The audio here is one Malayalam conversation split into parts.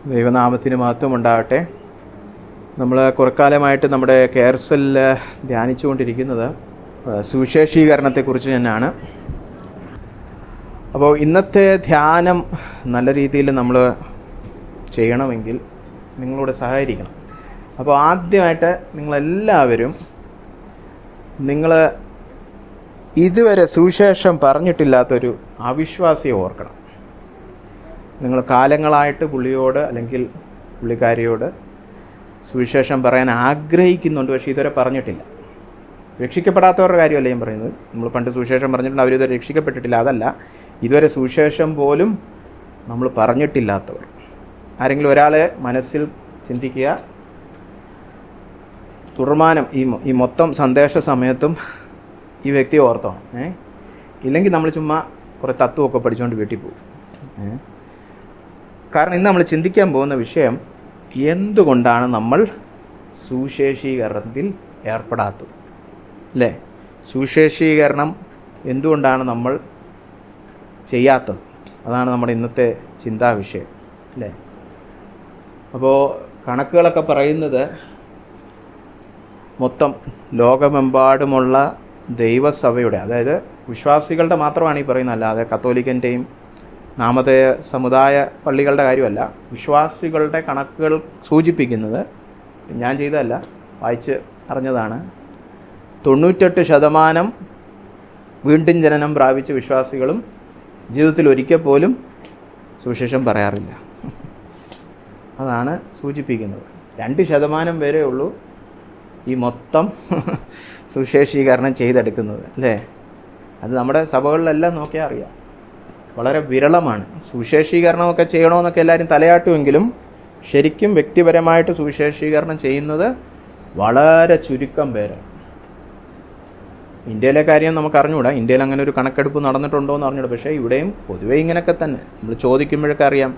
ദൈവനാമത്തിന് മഹത്വം ഉണ്ടാകട്ടെ. നമ്മൾ കുറക്കാലമായിട്ട് നമ്മുടെ കെയർസെല്ലിൽ ധ്യാനിച്ചുകൊണ്ടിരിക്കുന്നത് സുവിശേഷീകരണത്തെക്കുറിച്ച് തന്നെയാണ്. അപ്പോൾ ഇന്നത്തെ ധ്യാനം നല്ല രീതിയിൽ നമ്മൾ ചെയ്യണമെങ്കിൽ നിങ്ങളോട് സഹകരിക്കണം. അപ്പോൾ ആദ്യമായിട്ട് നിങ്ങളെല്ലാവരും നിങ്ങൾ ഇതുവരെ സുവിശേഷം പറഞ്ഞിട്ടില്ലാത്തൊരു അവിശ്വാസിയെ ഓർക്കണം. നിങ്ങൾ കാലങ്ങളായിട്ട് പുള്ളിയോട് അല്ലെങ്കിൽ പുള്ളിക്കാരിയോട് സുവിശേഷം പറയാൻ ആഗ്രഹിക്കുന്നുണ്ട്, പക്ഷേ ഇതുവരെ പറഞ്ഞിട്ടില്ല. രക്ഷിക്കപ്പെടാത്തവരുടെ കാര്യമല്ല ഞാൻ പറയുന്നത്. നമ്മൾ പണ്ട് സുവിശേഷം പറഞ്ഞിട്ടുണ്ട്, അവരിതുവരെ രക്ഷിക്കപ്പെട്ടിട്ടില്ല. അതല്ല, ഇതുവരെ സുവിശേഷം പോലും നമ്മൾ പറഞ്ഞിട്ടില്ലാത്തവർ ആരെങ്കിലും ഒരാളെ മനസ്സിൽ ചിന്തിക്കുക. തുടർമാനം ഈ മൊത്തം സന്ദേശ സമയത്തും ഈ വ്യക്തിയെ ഓർത്തോണം. ഇല്ലെങ്കിൽ നമ്മൾ ചുമ്മാ കുറേ തത്വമൊക്കെ പഠിച്ചുകൊണ്ട് വീട്ടിൽ പോകും. കാരണം ഇന്ന് നമ്മൾ ചിന്തിക്കാൻ പോകുന്ന വിഷയം, എന്തുകൊണ്ടാണ് നമ്മൾ സുവിശേഷീകരണത്തിൽ ഏർപ്പെടാത്തത്, അല്ലേ? സുവിശേഷീകരണം എന്തുകൊണ്ടാണ് നമ്മൾ ചെയ്യാത്തത്? അതാണ് നമ്മുടെ ഇന്നത്തെ ചിന്താവിഷയം, അല്ലേ? അപ്പോൾ കണക്കുകളൊക്കെ പറയുന്നത് മൊത്തം ലോകമെമ്പാടുമുള്ള ദൈവസഭയുടെ, അതായത് വിശ്വാസികളുടെ മാത്രമാണ് ഈ പറയുന്നത്, അല്ലാതെ കത്തോലിക്കൻ്റെയും നാമധേയ സമുദായ പള്ളികളുടെ കാര്യമല്ല. വിശ്വാസികളുടെ കണക്കുകൾ സൂചിപ്പിക്കുന്നത്, ഞാൻ ചെയ്തതല്ല, വായിച്ച് അറിഞ്ഞതാണ്, 98% വീണ്ടും ജനനം പ്രാപിച്ച വിശ്വാസികളും ജീവിതത്തിൽ ഒരിക്കൽ പോലും സുവിശേഷം പറയാറില്ല. അതാണ് സൂചിപ്പിക്കുന്നത്. 2% വരെ ഉള്ളൂ ഈ മൊത്തം സുവിശേഷീകരണം ചെയ്തെടുക്കുന്നത്, അല്ലേ? അത് നമ്മുടെ സഭകളിലെല്ലാം നോക്കിയാൽ അറിയാം. വളരെ വിരളമാണ്. സുവിശേഷീകരണമൊക്കെ ചെയ്യണമെന്നൊക്കെ എല്ലാവരും തലയാട്ടുമെങ്കിലും ശരിക്കും വ്യക്തിപരമായിട്ട് സുവിശേഷീകരണം ചെയ്യുന്നത് വളരെ ചുരുക്കം പേരാണ്. ഇന്ത്യയിലെ കാര്യം നമുക്ക് അറിഞ്ഞുകൂടാ, ഇന്ത്യയിൽ അങ്ങനെ ഒരു കണക്കെടുപ്പ് നടന്നിട്ടുണ്ടോ എന്ന് അറിഞ്ഞൂടാ. പക്ഷേ ഇവിടെയും പൊതുവെ ഇങ്ങനെയൊക്കെ തന്നെ. നമ്മൾ ചോദിക്കുമ്പോഴൊക്കെ അറിയാം,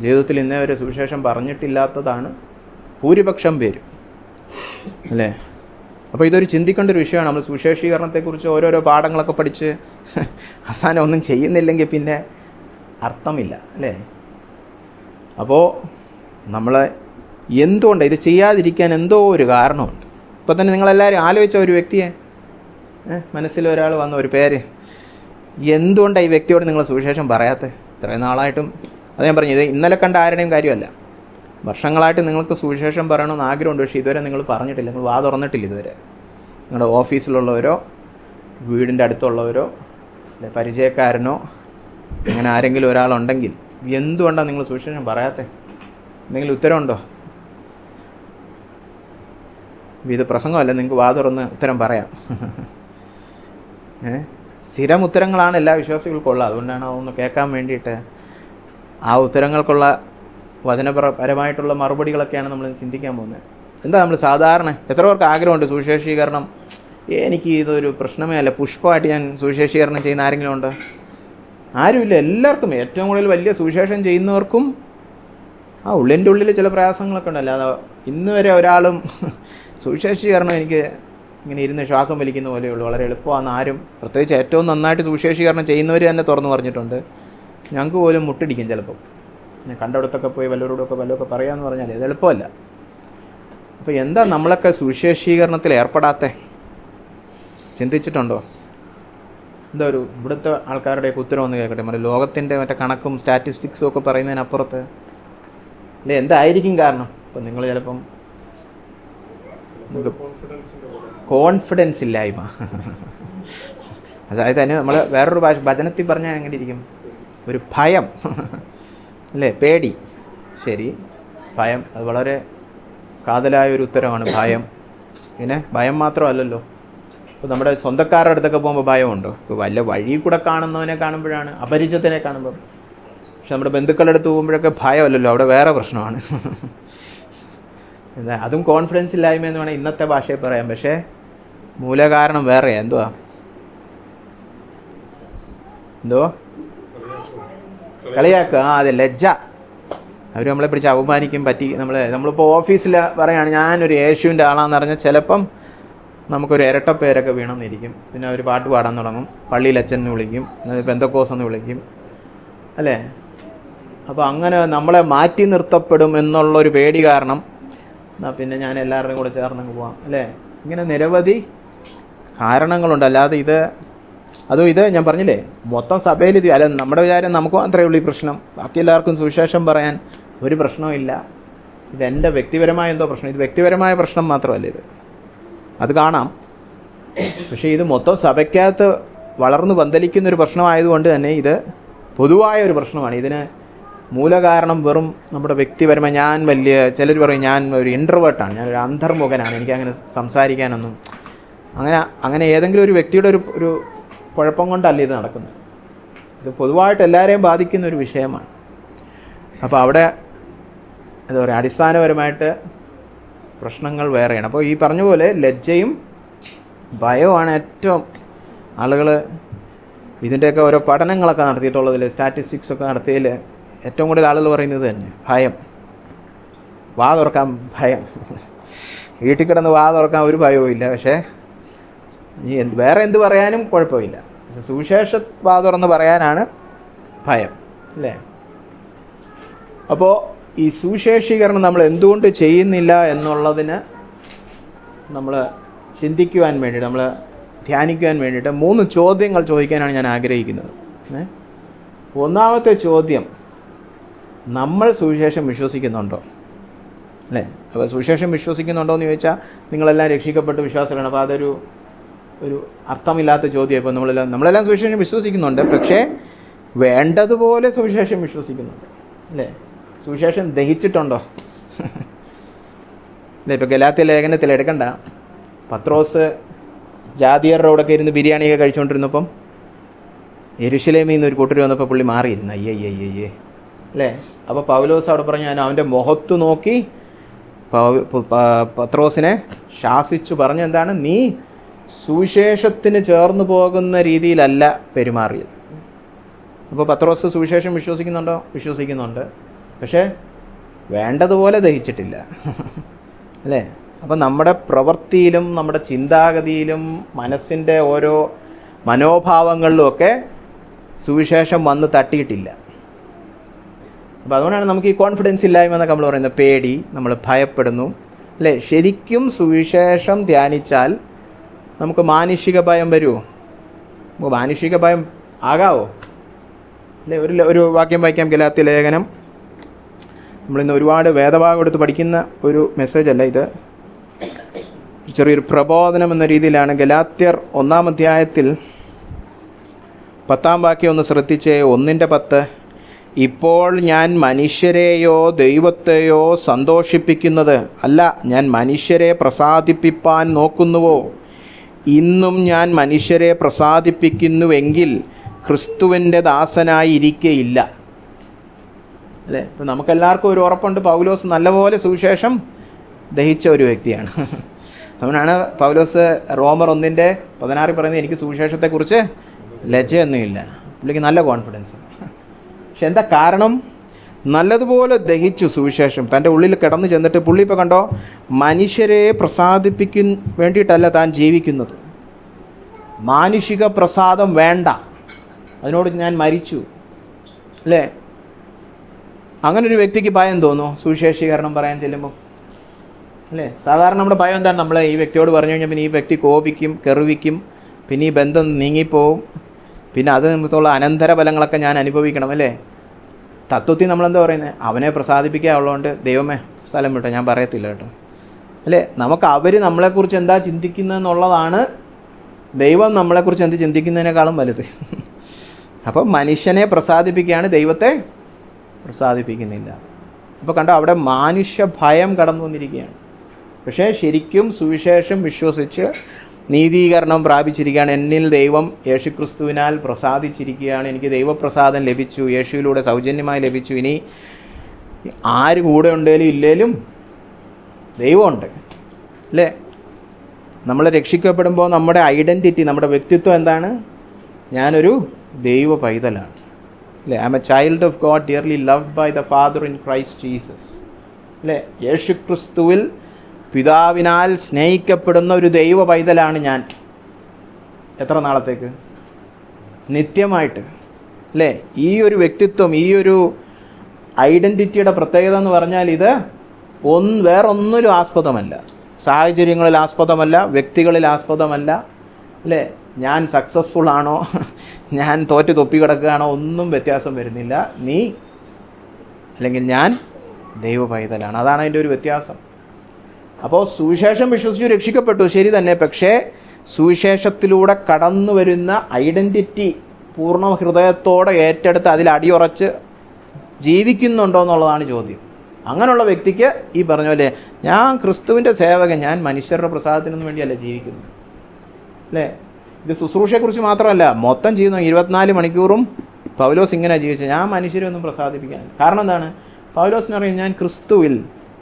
ജീവിതത്തിൽ ഇന്നേ വരെ സുവിശേഷം പറഞ്ഞിട്ടില്ലാത്തതാണ് ഭൂരിപക്ഷം പേര്, അല്ലേ? അപ്പോൾ ഇതൊരു ചിന്തിക്കേണ്ട ഒരു വിഷയമാണ്. നമ്മൾ സുവിശേഷീകരണത്തെക്കുറിച്ച് ഓരോരോ പാഠങ്ങളൊക്കെ പഠിച്ച് അവസാനം ഒന്നും ചെയ്യുന്നില്ലെങ്കിൽ പിന്നെ അർത്ഥമില്ല, അല്ലേ? അപ്പോൾ നമ്മൾ എന്തുകൊണ്ട് ഇത് ചെയ്യാതിരിക്കാൻ എന്തോ ഒരു കാരണമുണ്ട്. ഇപ്പോൾ തന്നെ നിങ്ങളെല്ലാവരും ആലോചിച്ച ഒരു വ്യക്തിയെ മനസ്സിൽ ഒരാൾ വന്ന ഒരു പേര്, എന്തുകൊണ്ടാണ് ഈ വ്യക്തിയോട് നിങ്ങൾ സുവിശേഷം പറയാത്തത്? ഇത്രയും നാളായിട്ടും, അത് ഞാൻ പറഞ്ഞു, ഇത് ഇന്നലെ കണ്ട ആരുടെയും കാര്യമല്ല. വർഷങ്ങളായിട്ട് നിങ്ങൾക്ക് സുവിശേഷം പറയണമെന്ന് ആഗ്രഹമുണ്ട്, പക്ഷേ ഇതുവരെ നിങ്ങൾ പറഞ്ഞിട്ടില്ല, നിങ്ങൾ വാ തുറന്നിട്ടില്ല ഇതുവരെ. നിങ്ങളുടെ ഓഫീസിലുള്ളവരോ വീടിൻ്റെ അടുത്തുള്ളവരോ അല്ലെ പരിചയക്കാരനോ അങ്ങനെ ആരെങ്കിലും ഒരാളുണ്ടെങ്കിൽ എന്തുകൊണ്ടാണ് നിങ്ങൾ സുവിശേഷം പറയാത്തത്? എന്തെങ്കിലും ഉത്തരവുണ്ടോ? ഇത് പ്രസംഗമല്ല, നിങ്ങൾക്ക് വാ തുറന്ന് ഉത്തരം പറയാം. സ്ഥിരം ഉത്തരങ്ങളാണ് എല്ലാ വിശ്വാസികൾക്കുള്ളത്. അതുകൊണ്ടാണ് അതൊന്ന് കേൾക്കാൻ വേണ്ടിയിട്ട് ആ ഉത്തരങ്ങൾക്കുള്ള വചനപരമായിട്ടുള്ള മറുപടികളൊക്കെയാണ് നമ്മൾ ചിന്തിക്കാൻ പോകുന്നത്. എന്താ നമ്മൾ സാധാരണ എത്ര പേർക്ക് ആഗ്രഹമുണ്ട് സുവിശേഷീകരണം? എനിക്ക് ഇതൊരു പ്രശ്നമേ അല്ല, പുഷ്പമായിട്ട് ഞാൻ സുവിശേഷീകരണം ചെയ്യുന്ന ആരെങ്കിലും ഉണ്ടോ? ആരുമില്ല. എല്ലാവർക്കും, ഏറ്റവും കൂടുതൽ വലിയ സുവിശേഷം ചെയ്യുന്നവർക്കും ഉള്ളിൻ്റെ ഉള്ളിൽ ചില പ്രയാസങ്ങളൊക്കെ ഉണ്ട്. അല്ലാതെ ഇന്ന് വരെ ഒരാളും സുവിശേഷീകരണം എനിക്ക് ഇങ്ങനെ ഇരുന്ന് ശ്വാസം വലിക്കുന്ന പോലെയുള്ളൂ, വളരെ എളുപ്പമാണ് ആരും, പ്രത്യേകിച്ച് ഏറ്റവും നന്നായിട്ട് സുവിശേഷീകരണം ചെയ്യുന്നവർ തന്നെ തുറന്നു പറഞ്ഞിട്ടുണ്ട്. ഞങ്ങൾക്ക് പോലും മുട്ടിടിക്കും ചിലപ്പോൾ. ഞാൻ കണ്ടവിടത്തൊക്കെ പോയി വല്ലവരോടൊക്കെ പറയാമെന്ന് പറഞ്ഞാൽ അത് എളുപ്പമല്ല. അപ്പോൾ എന്താ നമ്മളൊക്കെ സുവിശേഷീകരണത്തിൽ ഏർപ്പെടാത്തേ? ചിന്തിച്ചിട്ടുണ്ടോ? എന്താ ഒരു ഇവിടുത്തെ ആൾക്കാരുടെയൊക്കെ ഉത്തരം ഒന്ന് കേൾക്കട്ടെ. ലോകത്തിൻ്റെ മറ്റേ കണക്കും സ്റ്റാറ്റിസ്റ്റിക്സും ഒക്കെ പറയുന്നതിനപ്പുറത്ത് അല്ലേ എന്തായിരിക്കും കാരണം? ഇപ്പം നിങ്ങൾ ചിലപ്പം കോൺഫിഡൻസ് ഇല്ലായ്മ, അതായത് തന്നെ നമ്മൾ വേറൊരു ഭജനത്തിൽ പറഞ്ഞാൽ എങ്ങനെ ഇരിക്കും? ഒരു ഭയം, അല്ലേ? പേടി. ശരി, ഭയം, അത് വളരെ കാതലായ ഒരു ഉത്തരമാണ് ഭയം. പിന്നെ ഭയം മാത്രമല്ലല്ലോ, ഇപ്പോൾ നമ്മുടെ സ്വന്തക്കാരുടെ അടുത്തൊക്കെ പോകുമ്പോൾ ഭയമുണ്ടോ? ഇപ്പോൾ വല്ല വഴി കൂടെ കാണുന്നവനെ കാണുമ്പോഴാണ്, അപരിചിതനെ കാണുമ്പോൾ. പക്ഷെ നമ്മുടെ ബന്ധുക്കളുടെ അടുത്ത് പോകുമ്പോഴൊക്കെ ഭയമല്ലല്ലോ, അവിടെ വേറെ പ്രശ്നമാണ്. എന്താ, അതും കോൺഫിഡൻസ് ഇല്ലായ്മ എന്ന് വേണമെങ്കിൽ ഇന്നത്തെ ഭാഷയിൽ പറയാം. പക്ഷേ മൂലകാരണം വേറെ. എന്തോ കളിയാക്കുക. അതെ, ലജ്ജ. അവർ നമ്മളെ പിടിച്ച് അപമാനിക്കും, നമ്മളിപ്പോൾ ഓഫീസിൽ പറയുകയാണ് ഞാനൊരു യേശുവിൻ്റെ ആളാന്ന് പറഞ്ഞാൽ ചിലപ്പം നമുക്കൊരു ഇരട്ടപ്പേരൊക്കെ വീണമെന്നിരിക്കും. പിന്നെ അവർ പാട്ട് പാടാൻ തുടങ്ങും, പള്ളിയിൽ അച്ഛനെ വിളിക്കും, പെന്തക്കോസ് എന്ന് വിളിക്കും, അല്ലേ? അപ്പോൾ അങ്ങനെ നമ്മളെ മാറ്റി നിർത്തപ്പെടും എന്നുള്ളൊരു പേടി കാരണം എന്നാൽ പിന്നെ ഞാൻ എല്ലാവരുടെയും കൂടെ ചേർന്നങ്ങ് പോവാം, അല്ലേ? ഇങ്ങനെ നിരവധി കാരണങ്ങളുണ്ട്. അല്ലാതെ ഇത് ഞാൻ പറഞ്ഞില്ലേ, മൊത്തം സഭയിൽ ഇത് അല്ല. നമ്മുടെ വിചാരം നമുക്ക് മാത്രമേ ഉള്ളൂ ഈ പ്രശ്നം, ബാക്കി എല്ലാവർക്കും സുവിശേഷം പറയാൻ ഒരു പ്രശ്നവും ഇല്ല. ഇതെൻ്റെ വ്യക്തിപരമായ എന്തോ പ്രശ്നം. ഇത് വ്യക്തിപരമായ പ്രശ്നം മാത്രമല്ല, അത് കാണാം. പക്ഷേ ഇത് മൊത്തം സഭയ്ക്കകത്ത് വളർന്നു പന്തലിക്കുന്നൊരു പ്രശ്നമായതുകൊണ്ട് തന്നെ ഇത് പൊതുവായ ഒരു പ്രശ്നമാണ്. ഇതിന് മൂലകാരണം വെറും നമ്മുടെ വ്യക്തിപരമായ ചിലർ പറയും ഞാൻ ഒരു ഇൻട്രോവേർട്ടാണ്, ഞാനൊരു അന്തർമുഖനാണ്, എനിക്കങ്ങനെ സംസാരിക്കാനൊന്നും അങ്ങനെ ഏതെങ്കിലും ഒരു വ്യക്തിയുടെ ഒരു കുഴപ്പം കൊണ്ടല്ല ഇത് നടക്കുന്നത്. ഇത് പൊതുവായിട്ട് എല്ലാവരെയും ബാധിക്കുന്ന ഒരു വിഷയമാണ്. അപ്പോൾ അവിടെ എന്താ പറയുക, അടിസ്ഥാനപരമായിട്ട് പ്രശ്നങ്ങൾ വേറെയാണ്. അപ്പോൾ ഈ പറഞ്ഞ പോലെ ലജ്ജയും ഭയവുമാണ് ഏറ്റവും ആളുകൾ ഇതിൻ്റെയൊക്കെ ഓരോ പഠനങ്ങളൊക്കെ നടത്തിയിട്ടുള്ളതിൽ, സ്റ്റാറ്റിസ്റ്റിക്സ് ഒക്കെ നടത്തിയതിൽ ഏറ്റവും കൂടുതൽ ആളുകൾ പറയുന്നത് തന്നെ ഭയം. വാ തുറക്കാൻ ഭയം. വീട്ടിൽ കിടന്ന് വാ തുറക്കാൻ ഒരു ഭയവും ഇല്ല. പക്ഷേ വേറെ എന്ത് പറയാനും കുഴപ്പമില്ല. സുവിശേഷ വാ തുറന്ന് പറയാനാണ് ഭയം, അല്ലേ? അപ്പോൾ ഈ സുവിശേഷീകരണം നമ്മൾ എന്തുകൊണ്ട് ചെയ്യുന്നില്ല എന്നുള്ളതിന് നമ്മൾ ചിന്തിക്കുവാൻ വേണ്ടിയിട്ട്, നമ്മൾ ധ്യാനിക്കുവാൻ വേണ്ടിയിട്ട് 3 ചോദ്യങ്ങൾ ചോദിക്കാനാണ് ഞാൻ ആഗ്രഹിക്കുന്നത്. ഒന്നാമത്തെ ചോദ്യം, നമ്മൾ സുവിശേഷം വിശ്വസിക്കുന്നുണ്ടോ, അല്ലേ? അപ്പോൾ സുവിശേഷം വിശ്വസിക്കുന്നുണ്ടോ എന്ന് ചോദിച്ചാൽ നിങ്ങളെല്ലാം രക്ഷിക്കപ്പെട്ട് വിശ്വാസമാണ്. അപ്പോൾ അതൊരു അർത്ഥമില്ലാത്ത ചോദ്യം. ഇപ്പോൾ നമ്മളെല്ലാം സുവിശേഷം വിശ്വസിക്കുന്നുണ്ട്, പക്ഷേ വേണ്ടതുപോലെ സുവിശേഷം വിശ്വസിക്കുന്നുണ്ട്, അല്ലേ? സുവിശേഷം ദഹിച്ചിട്ടുണ്ടോ, അല്ലേ? ഇപ്പോൾ ഗലാത്യ ലേഖനത്തിൽ എടുക്കണ്ട, പത്രോസ് ജാതിയരുടെ കൂടെ ഇരുന്ന് ബിരിയാണിയൊക്കെ കഴിച്ചുകൊണ്ടിരുന്നപ്പം യെരുശലേമിൽ നിന്ന് ഒരു കൂട്ടർ വന്നപ്പോൾ പുള്ളി മാറിയിരുന്നു, അയ്യേ, അല്ലേ? അപ്പോൾ പൗലോസ് അവിടെ പറഞ്ഞു, ഞാൻ അവൻ്റെ മുഖത്ത് നോക്കി പത്രോസിനെ ശാസിച്ചു പറഞ്ഞു, എന്താണ്, നീ സുവിശേഷത്തിന് ചേർന്ന് പോകുന്ന രീതിയിലല്ല പെരുമാറിയത്. അപ്പോൾ പത്രോസ് സുവിശേഷം വിശ്വസിക്കുന്നുണ്ടോ? വിശ്വസിക്കുന്നുണ്ട്, പക്ഷേ വേണ്ടതുപോലെ ദഹിച്ചിട്ടില്ല, അല്ലേ? അപ്പം നമ്മുടെ പ്രവൃത്തിയിലും നമ്മുടെ ചിന്താഗതിയിലും മനസ്സിൻ്റെ ഓരോ മനോഭാവങ്ങളിലുമൊക്കെ സുവിശേഷം വന്ന് തട്ടിയിട്ടില്ല. അപ്പോൾ അതുകൊണ്ടാണ് നമുക്ക് ഈ കോൺഫിഡൻസ് ഇല്ലായ്മ എന്നൊക്കെ നമ്മൾ പറയുന്നത്, പേടി, നമ്മൾ ഭയപ്പെടുന്നു, അല്ലേ? ശരിക്കും സുവിശേഷം ധ്യാനിച്ചാൽ നമുക്ക് മാനുഷിക ഭയം വരുമോ? നമുക്ക് മാനുഷിക ഭയം ആകാവോ, അല്ലേ? ഒരു വാക്യം വായിക്കാം, ഗലാത്യ ലേഖനം. നമ്മളിന്ന് ഒരുപാട് വേദഭാഗം എടുത്ത് പഠിക്കുന്ന ഒരു മെസ്സേജ് അല്ല ഇത്, ചെറിയൊരു പ്രബോധനം എന്ന രീതിയിലാണ്. ഗലാത്യർ 1-ാം അധ്യായത്തിൽ 10-ാം വാക്യം ഒന്ന് ശ്രദ്ധിച്ചേ. 1:10, ഇപ്പോൾ ഞാൻ മനുഷ്യരെയോ ദൈവത്തെയോ സന്തോഷിപ്പിക്കുന്നത് അല്ല, ഞാൻ മനുഷ്യരെ പ്രസാദിപ്പിപ്പാൻ നോക്കുന്നുവോ? ഇന്നും ഞാൻ മനുഷ്യരെ പ്രസാദിപ്പിക്കുന്നുവെങ്കിൽ ക്രിസ്തുവിൻ്റെ ദാസനായി ഇരിക്കയില്ല, അല്ലേ? ഇപ്പം നമുക്കെല്ലാവർക്കും ഒരു ഉറപ്പുണ്ട്, പൗലോസ് നല്ലപോലെ സുവിശേഷം ദഹിച്ച ഒരു വ്യക്തിയാണ്. അതുകൊണ്ടാണ് പൗലോസ് റോമർ 1:16 പറയുന്നത്, എനിക്ക് സുവിശേഷത്തെക്കുറിച്ച് ലജ്ജയൊന്നുമില്ല. പുള്ളിക്ക് നല്ല കോൺഫിഡൻസ്. പക്ഷെ എന്താ കാരണം? നല്ലതുപോലെ ദഹിച്ചു സുവിശേഷം തൻ്റെ ഉള്ളിൽ കിടന്നു ചെന്നിട്ട് പുള്ളി ഇപ്പോൾ കണ്ടോ, മനുഷ്യരെ വേണ്ടിയിട്ടല്ല താൻ ജീവിക്കുന്നത്. മാനുഷിക പ്രസാദം വേണ്ട, അതിനോട് ഞാൻ മരിച്ചു, അല്ലേ? അങ്ങനൊരു വ്യക്തിക്ക് ഭയം തോന്നുമോ സുവിശേഷീകരണം പറയാൻ ചെല്ലുമ്പോൾ, അല്ലേ? സാധാരണ നമ്മുടെ ഭയം എന്താണ്? നമ്മൾ ഈ വ്യക്തിയോട് പറഞ്ഞു കഴിഞ്ഞാൽ പിന്നെ ഈ വ്യക്തി കോപിക്കും, കെറുവിക്കും, പിന്നെ ഈ ബന്ധം നീങ്ങിപ്പോവും, പിന്നെ അത് നിമിത്തമുള്ള അനന്തര ഫലങ്ങളൊക്കെ ഞാൻ അനുഭവിക്കണം, അല്ലേ? തത്വത്തിൽ നമ്മളെന്താ പറയുന്നത്? അവനെ പ്രസാദിപ്പിക്കാനുള്ളതുകൊണ്ട് ദൈവമേ സ്ഥലം വിട്ടോ, ഞാൻ പറയത്തില്ല കേട്ടോ, അല്ലേ? നമുക്ക് അവർ നമ്മളെക്കുറിച്ച് എന്താ ചിന്തിക്കുന്നതെന്നുള്ളതാണ് ദൈവം നമ്മളെക്കുറിച്ച് എന്ത് ചിന്തിക്കുന്നതിനേക്കാളും വലുത്. അപ്പം മനുഷ്യനെ പ്രസാദിപ്പിക്കുകയാണ്, ദൈവത്തെ പ്രസാദിപ്പിക്കുന്നില്ല. അപ്പോൾ കണ്ടോ, അവിടെ മാനുഷ്യ ഭയം കടന്നു വന്നിരിക്കുകയാണ്. പക്ഷേ ശരിക്കും സുവിശേഷം വിശ്വസിച്ച് നീതീകരണം പ്രാപിച്ചിരിക്കുകയാണ്. എന്നിൽ ദൈവം യേശുക്രിസ്തുവിനാൽ പ്രസാദിച്ചിരിക്കുകയാണ്, എനിക്ക് ദൈവപ്രസാദം ലഭിച്ചു, യേശുവിലൂടെ സൗജന്യമായി ലഭിച്ചു. ഇനി ആര് കൂടെ ഉണ്ടേലും ഇല്ലേലും ദൈവമുണ്ട്, അല്ലേ? നമ്മൾ രക്ഷിക്കപ്പെടുമ്പോൾ നമ്മുടെ ഐഡൻറ്റിറ്റി, നമ്മുടെ വ്യക്തിത്വം എന്താണ്? ഞാനൊരു ദൈവ പൈതലാണ്, അല്ലേ? I am a child of God dearly loved by the Father in Christ Jesus, അല്ലേ? യേശുക്രിസ്തുവിൽ പിതാവിനാൽ സ്നേഹിക്കപ്പെടുന്ന ഒരു ദൈവ പൈതലാണ് ഞാൻ. എത്ര നാളത്തേക്ക്? നിത്യമായിട്ട്, അല്ലേ? ഈ ഒരു വ്യക്തിത്വം, ഈ ഒരു ഐഡൻറ്റിറ്റിയുടെ പ്രത്യേകത എന്ന് പറഞ്ഞാൽ ഇത് വേറൊന്നിലും ആസ്പദമല്ല, സാഹചര്യങ്ങളിൽ ആസ്പദമല്ല, വ്യക്തികളിൽ ആസ്പദമല്ല, അല്ലേ? ഞാൻ സക്സസ്ഫുൾ ആണോ, ഞാൻ തോറ്റ് തൊപ്പി കിടക്കുകയാണോ, ഒന്നും വ്യത്യാസം വരുന്നില്ല. നീ അല്ലെങ്കിൽ ഞാൻ ദൈവ പൈതലാണ്. അതാണ് അതിൻ്റെ ഒരു വ്യത്യാസം. അപ്പോൾ സുവിശേഷം വിശ്വസിച്ച് രക്ഷിക്കപ്പെട്ടു, ശരി തന്നെ. പക്ഷേ സുവിശേഷത്തിലൂടെ കടന്നു വരുന്ന ഐഡൻറ്റിറ്റി പൂർണ്ണ ഹൃദയത്തോടെ ഏറ്റെടുത്ത് അതിൽ അടിയുറച്ച് ജീവിക്കുന്നുണ്ടോ എന്നുള്ളതാണ് ചോദ്യം. അങ്ങനെയുള്ള വ്യക്തിക്ക് ഈ പറഞ്ഞ പോലെ ഞാൻ ക്രിസ്തുവിൻ്റെ സേവകൻ, ഞാൻ മനുഷ്യരുടെ പ്രസാദത്തിനൊന്നും വേണ്ടിയല്ല ജീവിക്കുന്നത്, അല്ലേ? ഇത് ശുശ്രൂഷയെക്കുറിച്ച് മാത്രമല്ല, മൊത്തം ചെയ്യുന്ന 24 മണിക്കൂറും പൗലോസ് ഇങ്ങനെ ജീവിച്ചത്. ഞാൻ മനുഷ്യരെ ഒന്നും പ്രസാദിപ്പിക്കാനില്ല. കാരണം എന്താണ്? പൗലോസിനറിയാം ഞാൻ ക്രിസ്തുവിൽ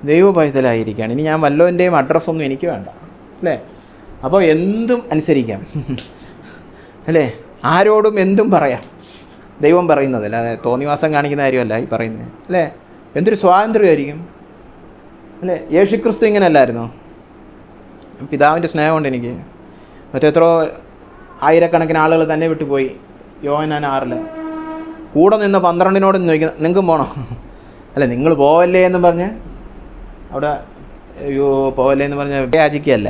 ദൈവ പൈതലായിരിക്കുകയാണ്. ഇനി ഞാൻ വല്ലവൻ്റെയും അഡ്രസ്സൊന്നും എനിക്ക് വേണ്ട, അല്ലേ? അപ്പോൾ എന്തും അനുസരിക്കാം, അല്ലേ? ആരോടും എന്തും പറയാം. ദൈവം പറയുന്നത് അല്ലാതെ തോന്നിവാസം കാണിക്കുന്ന കാര്യമല്ല ഈ പറയുന്നത്, അല്ലേ? എന്തൊരു സ്വാതന്ത്ര്യമായിരിക്കും, അല്ലേ? യേശുക്രിസ്തു ഇങ്ങനെ അല്ലായിരുന്നോ? പിതാവിൻ്റെ സ്നേഹമുണ്ട് എനിക്ക്. മറ്റെത്രയോ ആയിരക്കണക്കിന് ആളുകൾ തന്നെ വിട്ടുപോയി. യോഹന്നാൻ 6 കൂടെ നിന്ന് 12 ചോദിക്കുന്നത് നിങ്ങൾക്കും പോകണോ? അല്ല, നിങ്ങൾ പോവല്ലേ എന്ന് പറഞ്ഞ് അവിടെ പോവല്ലേ എന്ന് പറഞ്ഞ് യാചിക്കുകയല്ല,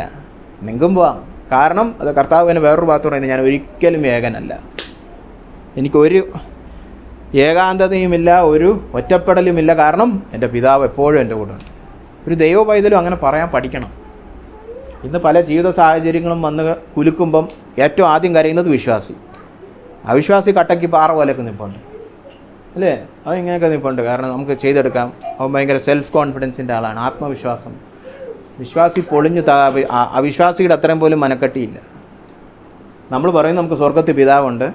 നിങ്ങൾക്കും പോവാം. കാരണം അത് കർത്താവ് തന്നെ വേറൊരു ഭാഗത്ത് പറയുന്നത്, ഞാൻ ഒരിക്കലും ഏകനല്ല, എനിക്കൊരു ഏകാന്തതയുമില്ല, ഒരു ഒറ്റപ്പെടലുമില്ല. കാരണം എൻ്റെ പിതാവ് എപ്പോഴും എൻ്റെ കൂടെ ഉണ്ട്. ഒരു ദൈവ പൈതലും അങ്ങനെ പറയാൻ പഠിക്കണം. ഇന്ന് പല ജീവിത സാഹചര്യങ്ങളും വന്ന് കുലുക്കുമ്പം ഏറ്റവും ആദ്യം കരയുന്നത് വിശ്വാസി. അവിശ്വാസി കട്ടയ്ക്ക് പാറ പോലെയൊക്കെ നിൽപ്പുണ്ട്, അല്ലേ? അത് ഇങ്ങനെയൊക്കെ നിൽപ്പുണ്ട്. കാരണം നമുക്ക് ചെയ്തെടുക്കാം. അവൻ ഭയങ്കര സെൽഫ് കോൺഫിഡൻസിൻ്റെ ആളാണ്, ആത്മവിശ്വാസം. വിശ്വാസി പൊളിഞ്ഞു അവിശ്വാസിയുടെ അത്രയും പോലും മനക്കെട്ടിയില്ല. നമ്മൾ പറയും നമുക്ക് സ്വർഗത്തിൽ പിതാവുണ്ട്,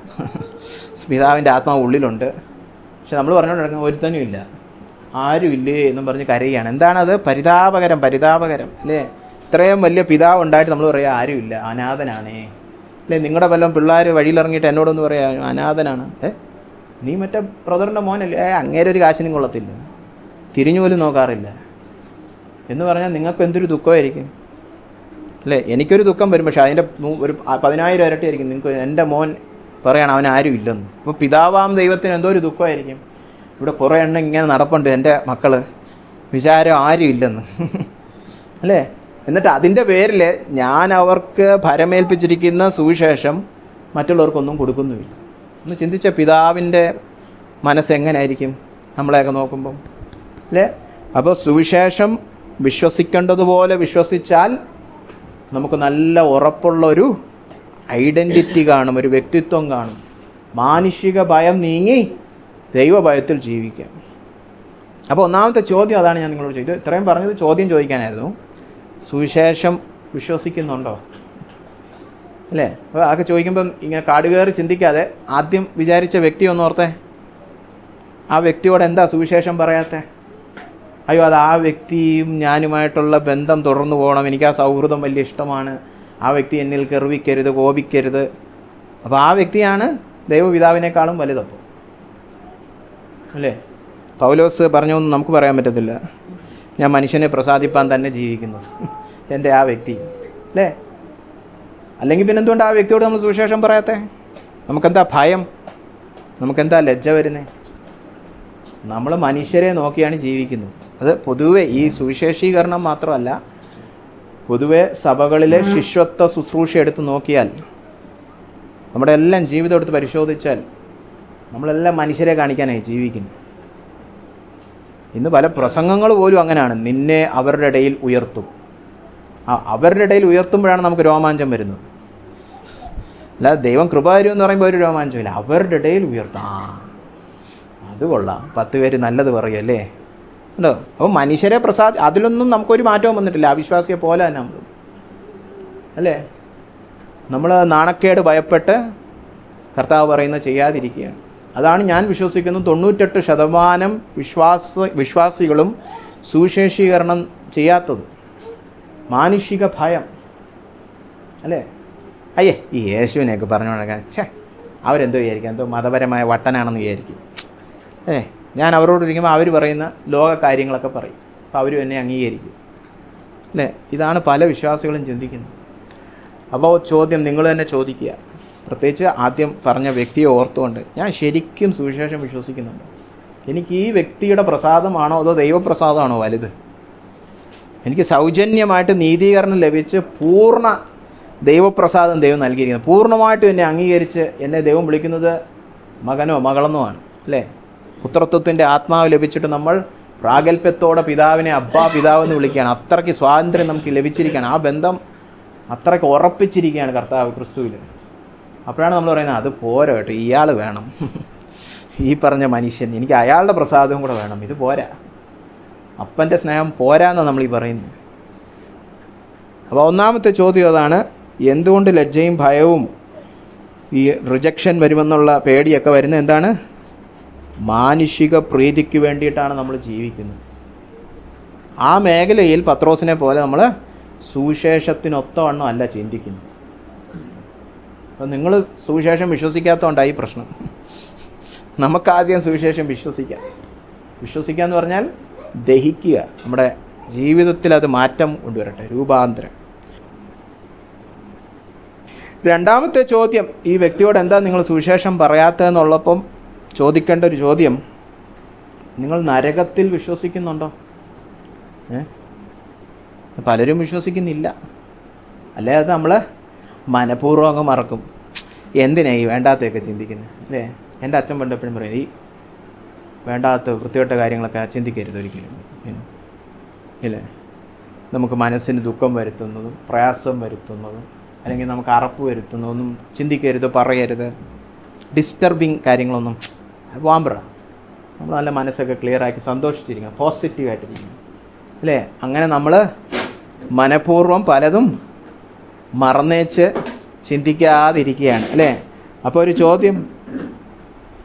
പിതാവിൻ്റെ ആത്മാവ് ഉള്ളിലുണ്ട്. പക്ഷെ നമ്മൾ പറഞ്ഞുകൊണ്ട് നടക്കുന്ന ഒരുത്തനും ഇല്ല, ആരും ഇല്ലേ എന്നും പറഞ്ഞ് കരയുകയാണ്. എന്താണത്? പരിതാപകരം, അല്ലേ? ഇത്രയും വലിയ പിതാവ് ഉണ്ടായിട്ട് നമ്മൾ പറയുക ആരുമില്ല, അനാഥനാണേ, അല്ലേ? നിങ്ങളുടെ വല്ലതും പിള്ളേർ വഴിയിലിറങ്ങിയിട്ട് എന്നോടൊന്ന് പറയാം അനാഥനാണ്. നീ മറ്റേ ബ്രദറിൻ്റെ മോനല്ലേ? അങ്ങേരെ ഒരു കാശിനും കൊള്ളത്തില്ല, തിരിഞ്ഞു പോലും നോക്കാറില്ല എന്ന് പറഞ്ഞാൽ നിങ്ങൾക്ക് എന്തൊരു ദുഃഖമായിരിക്കും, അല്ലേ? എനിക്കൊരു ദുഃഖം വരും, പക്ഷേ അതിൻ്റെ ഒരു 10,000 ഇരട്ടിയായിരിക്കും നിങ്ങൾക്ക്. എൻ്റെ മോൻ പറയണം അവൻ ആരും ഇല്ലെന്ന്. അപ്പോൾ പിതാവാം ദൈവത്തിന് എന്തോ ഒരു ദുഃഖമായിരിക്കും. ഇവിടെ കുറേ എണ്ണം ഇങ്ങനെ നടപ്പുണ്ട് എൻ്റെ മക്കൾ, വിചാരം ആരും ഇല്ലെന്ന്, അല്ലേ? എന്നിട്ട് അതിൻ്റെ പേരിൽ ഞാൻ അവർക്ക് ഭരമേൽപ്പിച്ചിരിക്കുന്ന സുവിശേഷം മറ്റുള്ളവർക്കൊന്നും കൊടുക്കുന്നുമില്ല. ഒന്ന് ചിന്തിച്ച പിതാവിൻ്റെ മനസ്സെങ്ങനായിരിക്കും നമ്മളെയൊക്കെ നോക്കുമ്പം, അല്ലേ? അപ്പോൾ സുവിശേഷം വിശ്വസിക്കേണ്ടതുപോലെ വിശ്വസിച്ചാൽ നമുക്ക് നല്ല ഉറപ്പുള്ളൊരു ഐഡൻറ്റിറ്റി കാണും, ഒരു വ്യക്തിത്വം കാണും. മാനുഷിക ഭയം നീങ്ങി ദൈവഭയത്തിൽ ജീവിക്കാം. അപ്പോൾ ഒന്നാമത്തെ ചോദ്യം അതാണ് ഞാൻ നിങ്ങളോട് ചോദിച്ചത്. ഇത്രയും പറഞ്ഞത് ചോദ്യം ചോദിക്കാനായിരുന്നു. സുവിശേഷം വിശ്വസിക്കുന്നുണ്ടോ, അല്ലേ? അപ്പോൾ അതൊക്കെ ചോദിക്കുമ്പം ഇങ്ങനെ കാടുകയറി ചിന്തിക്കാതെ ആദ്യം വിചാരിച്ച വ്യക്തി ഒന്ന് ഓർത്തേ. ആ വ്യക്തിയോട് എന്താ സുവിശേഷം പറയാത്തേ? അയ്യോ, അത് ആ വ്യക്തിയും ഞാനുമായിട്ടുള്ള ബന്ധം തുടർന്നു പോകണം, എനിക്ക് ആ സൗഹൃദം വലിയ ഇഷ്ടമാണ്, ആ വ്യക്തി എന്നിൽ ഗർവിക്കരുത്, കോപിക്കരുത്. അപ്പോൾ ആ വ്യക്തിയാണ് ദൈവപിതാവിനേക്കാളും വലുതപ്പോൾ, അല്ലേ? പൗലോസ് പറഞ്ഞൊന്നും നമുക്ക് പറയാൻ പറ്റത്തില്ല. ഞാൻ മനുഷ്യനെ പ്രസാദിപ്പാൻ തന്നെ ജീവിക്കുന്നത് എൻ്റെ ആ വ്യക്തി, അല്ലേ? അല്ലെങ്കിൽ പിന്നെ എന്തുകൊണ്ട് ആ വ്യക്തിയോട് നമ്മൾ സുവിശേഷം പറയാത്തേ? നമുക്കെന്താ ഭയം, നമുക്കെന്താ ലജ്ജ വരുന്നേ? നമ്മൾ മനുഷ്യരെ നോക്കിയാണ് ജീവിക്കുന്നത്. അത് പൊതുവെ ഈ സുവിശേഷീകരണം മാത്രമല്ല, പൊതുവെ സഭകളിലെ ശിഷ്യത്വ ശുശ്രൂഷ എടുത്ത് നോക്കിയാൽ, നമ്മുടെ എല്ലാം ജീവിതം എടുത്ത് പരിശോധിച്ചാൽ നമ്മളെല്ലാം മനുഷ്യരെ കാണിക്കാനായി ജീവിക്കുന്നു. ഇന്ന് പല പ്രസംഗങ്ങൾ പോലും അങ്ങനെയാണ്, നിന്നെ അവരുടെ ഇടയിൽ ഉയർത്തും. അവരുടെ ഇടയിൽ ഉയർത്തുമ്പോഴാണ് നമുക്ക് രോമാഞ്ചം വരുന്നത്. അല്ലാതെ ദൈവം കൃപ തരും എന്ന് പറയുമ്പോൾ ഒരു രോമാഞ്ചമില്ല. അവരുടെ ഇടയിൽ ഉയർത്താം, അത് കൊള്ളാം, 10 പേര് നല്ലത് പറയുമല്ലേ, ഉണ്ടോ? അപ്പോൾ മനുഷ്യരെ അതിലൊന്നും നമുക്കൊരു മാറ്റവും വന്നിട്ടില്ല. അവിശ്വാസിയെ പോലെ തന്നെ നമ്മൾ, അല്ലേ? നമ്മൾ നാണക്കേട് ഭയപ്പെട്ട് കർത്താവ് പറയുന്നത് ചെയ്യാതിരിക്കുകയാണ്. അതാണ് ഞാൻ വിശ്വസിക്കുന്നു 98% വിശ്വാസികളും സുവിശേഷീകരണം ചെയ്യാത്തത്. മാനുഷിക ഭയം, അല്ലേ? അയ്യേ, ഈ യേശുവിനെയൊക്കെ പറഞ്ഞു കൊടുക്കാൻ അവരെന്തോ വിചാരിക്കും, എന്തോ മതപരമായ വട്ടനാണെന്ന് വിചാരിക്കും. ഞാൻ അവരോട് ഇരിക്കുമ്പോൾ അവർ പറയുന്ന ലോക കാര്യങ്ങളൊക്കെ പറയും, അപ്പോൾ അവരും എന്നെ അംഗീകരിക്കും, അല്ലേ? ഇതാണ് പല വിശ്വാസികളും ചിന്തിക്കുന്നത്. അപ്പോൾ ചോദ്യം നിങ്ങൾ തന്നെ ചോദിക്കുക, പ്രത്യേകിച്ച് ആദ്യം പറഞ്ഞ വ്യക്തിയെ ഓർത്തുകൊണ്ട്, ഞാൻ ശരിക്കും സുവിശേഷം വിശ്വസിക്കുന്നുണ്ട്, എനിക്ക് ഈ വ്യക്തിയുടെ പ്രസാദമാണോ അതോ ദൈവപ്രസാദമാണോ വലുത്? എനിക്ക് സൗജന്യമായിട്ട് നീതീകരണം ലഭിച്ച് പൂർണ്ണ ദൈവപ്രസാദം ദൈവം നൽകിയിരിക്കുന്നത്, പൂർണ്ണമായിട്ടും എന്നെ അംഗീകരിച്ച് എന്നെ ദൈവം വിളിക്കുന്നത് മകനോ മകളെന്നോ അല്ലേ? പുത്രത്വത്തിൻ്റെ ആത്മാവ് ലഭിച്ചിട്ട് നമ്മൾ പ്രാഗൽഭ്യത്തോടെ പിതാവിനെ അബ്ബാ പിതാവെന്ന് വിളിക്കുകയാണ്. അത്രയ്ക്ക് സ്വാതന്ത്ര്യം നമുക്ക് ലഭിച്ചിരിക്കുകയാണ്. ആ ബന്ധം അത്രയ്ക്ക് ഉറപ്പിച്ചിരിക്കുകയാണ് കർത്താവ് ക്രിസ്തുവിൽ. അപ്പോഴാണ് നമ്മൾ പറയുന്നത് അത് പോരാ കേട്ടോ, ഇയാൾ വേണം, ഈ പറഞ്ഞ മനുഷ്യൻ, എനിക്ക് അയാളുടെ പ്രസാദവും കൂടെ വേണം, ഇത് പോരാ, അപ്പൻ്റെ സ്നേഹം പോരാന്നാണ് നമ്മൾ ഈ പറയുന്നത്. അപ്പോൾ ഒന്നാമത്തെ ചോദ്യം അതാണ്, എന്തുകൊണ്ട് ലജ്ജയും ഭയവും ഈ റിജക്ഷൻ വരുമെന്നുള്ള പേടിയൊക്കെ വരുന്നത് എന്താണ്? മാനുഷിക പ്രീതിക്ക് വേണ്ടിയിട്ടാണ് നമ്മൾ ജീവിക്കുന്നത്. ആ മേഖലയിൽ പത്രോസിനെ പോലെ നമ്മൾ സുവിശേഷത്തിനൊത്തവണ്ണം അല്ല ചിന്തിക്കുന്നത്. അപ്പം നിങ്ങൾ സുവിശേഷം വിശ്വസിക്കാത്തതുകൊണ്ടാണ് ഈ പ്രശ്നം. നമുക്കാദ്യം സുവിശേഷം വിശ്വസിക്കുക എന്ന് പറഞ്ഞാൽ ദഹിക്കുക, നമ്മുടെ ജീവിതത്തിൽ അത് മാറ്റം കൊണ്ടുവരട്ടെ, രൂപാന്തരം. രണ്ടാമത്തെ ചോദ്യം, ഈ വ്യക്തിയോട് എന്താ നിങ്ങൾ സുവിശേഷം പറയാത്തതെന്നുള്ളപ്പം ചോദിക്കേണ്ട ഒരു ചോദ്യം, നിങ്ങൾ നരകത്തിൽ വിശ്വസിക്കുന്നുണ്ടോ? പലരും വിശ്വസിക്കുന്നില്ല. അല്ലേ അത് നമ്മൾ മനഃപൂർവ്വം അങ്ങ് മറക്കും. എന്തിനാ ഈ വേണ്ടാത്തതൊക്കെ ചിന്തിക്കുന്നത് അല്ലേ? എൻ്റെ അച്ഛൻ പണ്ടെപ്പോഴും പറയും, ഈ വേണ്ടാത്ത വൃത്തികെട്ട കാര്യങ്ങളൊക്കെ ചിന്തിക്കരുത് ഒരിക്കലും ഇല്ലേ? നമുക്ക് മനസ്സിന് ദുഃഖം വരുത്തുന്നതും പ്രയാസം വരുത്തുന്നതും അല്ലെങ്കിൽ നമുക്ക് അറപ്പ് വരുത്തുന്നതൊന്നും ചിന്തിക്കരുത്, പറയരുത്. ഡിസ്റ്റർബിങ് കാര്യങ്ങളൊന്നും വാമ്പറ. നമ്മൾ നല്ല മനസ്സൊക്കെ ക്ലിയറാക്കി സന്തോഷിച്ചിരിക്കണം, പോസിറ്റീവായിട്ടിരിക്കണം അല്ലേ? അങ്ങനെ നമ്മൾ മനഃപൂർവ്വം പലതും മറന്നേച്ച് ചിന്തിക്കാതിരിക്കുകയാണ് അല്ലേ? അപ്പോൾ ഒരു ചോദ്യം,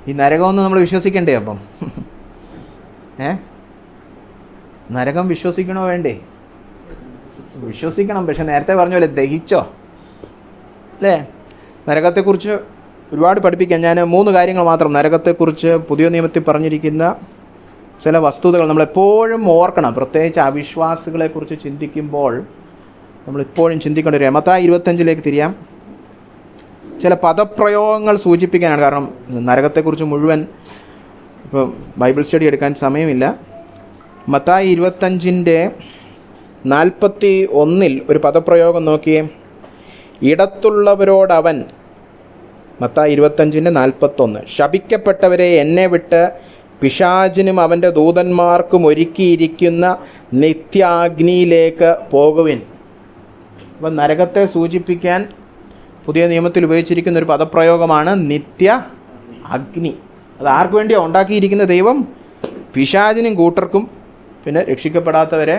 ഈ നരകമൊന്നും നമ്മൾ വിശ്വസിക്കണ്ടേ? അപ്പം നരകം വിശ്വസിക്കണോ വേണ്ടേ? വിശ്വസിക്കണം. പക്ഷെ നേരത്തെ പറഞ്ഞ പോലെ ദഹിച്ചോ അല്ലേ? നരകത്തെക്കുറിച്ച് ഒരുപാട് പഠിപ്പിക്കാൻ. ഞാൻ 3 കാര്യങ്ങൾ മാത്രം നരകത്തെക്കുറിച്ച് പുതിയ നിയമത്തിൽ പറഞ്ഞിരിക്കുന്ന ചില വസ്തുതകൾ നമ്മളെപ്പോഴും ഓർക്കണം. പ്രത്യേകിച്ച് അവിശ്വാസികളെക്കുറിച്ച് ചിന്തിക്കുമ്പോൾ നമ്മളിപ്പോഴും ചിന്തിക്കേണ്ട ഒരു മത്തായി 25 തിരിയാം. ചില പദപ്രയോഗങ്ങൾ സൂചിപ്പിക്കാനാണ്. കാരണം നരകത്തെക്കുറിച്ച് മുഴുവൻ ഇപ്പോൾ ബൈബിൾ സ്റ്റഡി എടുക്കാൻ സമയമില്ല. മത്തായി 25:41 ഒരു പദപ്രയോഗം നോക്കിയേ. ഇടത്തുള്ളവരോടവൻ, മത്തായി 25:41, ശപിക്കപ്പെട്ടവരെ എന്നെ വിട്ട് പിശാചിനും അവൻ്റെ ദൂതന്മാർക്കും ഒരുക്കിയിരിക്കുന്ന നിത്യാഗ്നിയിലേക്ക് പോകുവിൻ. അപ്പം നരകത്തെ സൂചിപ്പിക്കാൻ പുതിയ നിയമത്തിൽ ഉപയോഗിച്ചിരിക്കുന്ന ഒരു പദപ്രയോഗമാണ് നിത്യ അഗ്നി. അത് ആർക്ക് വേണ്ടിയാണ് ഉണ്ടാക്കിയിരിക്കുന്ന ദൈവം? പിശാചിനും കൂട്ടർക്കും. പിന്നെ രക്ഷിക്കപ്പെടാത്തവരെ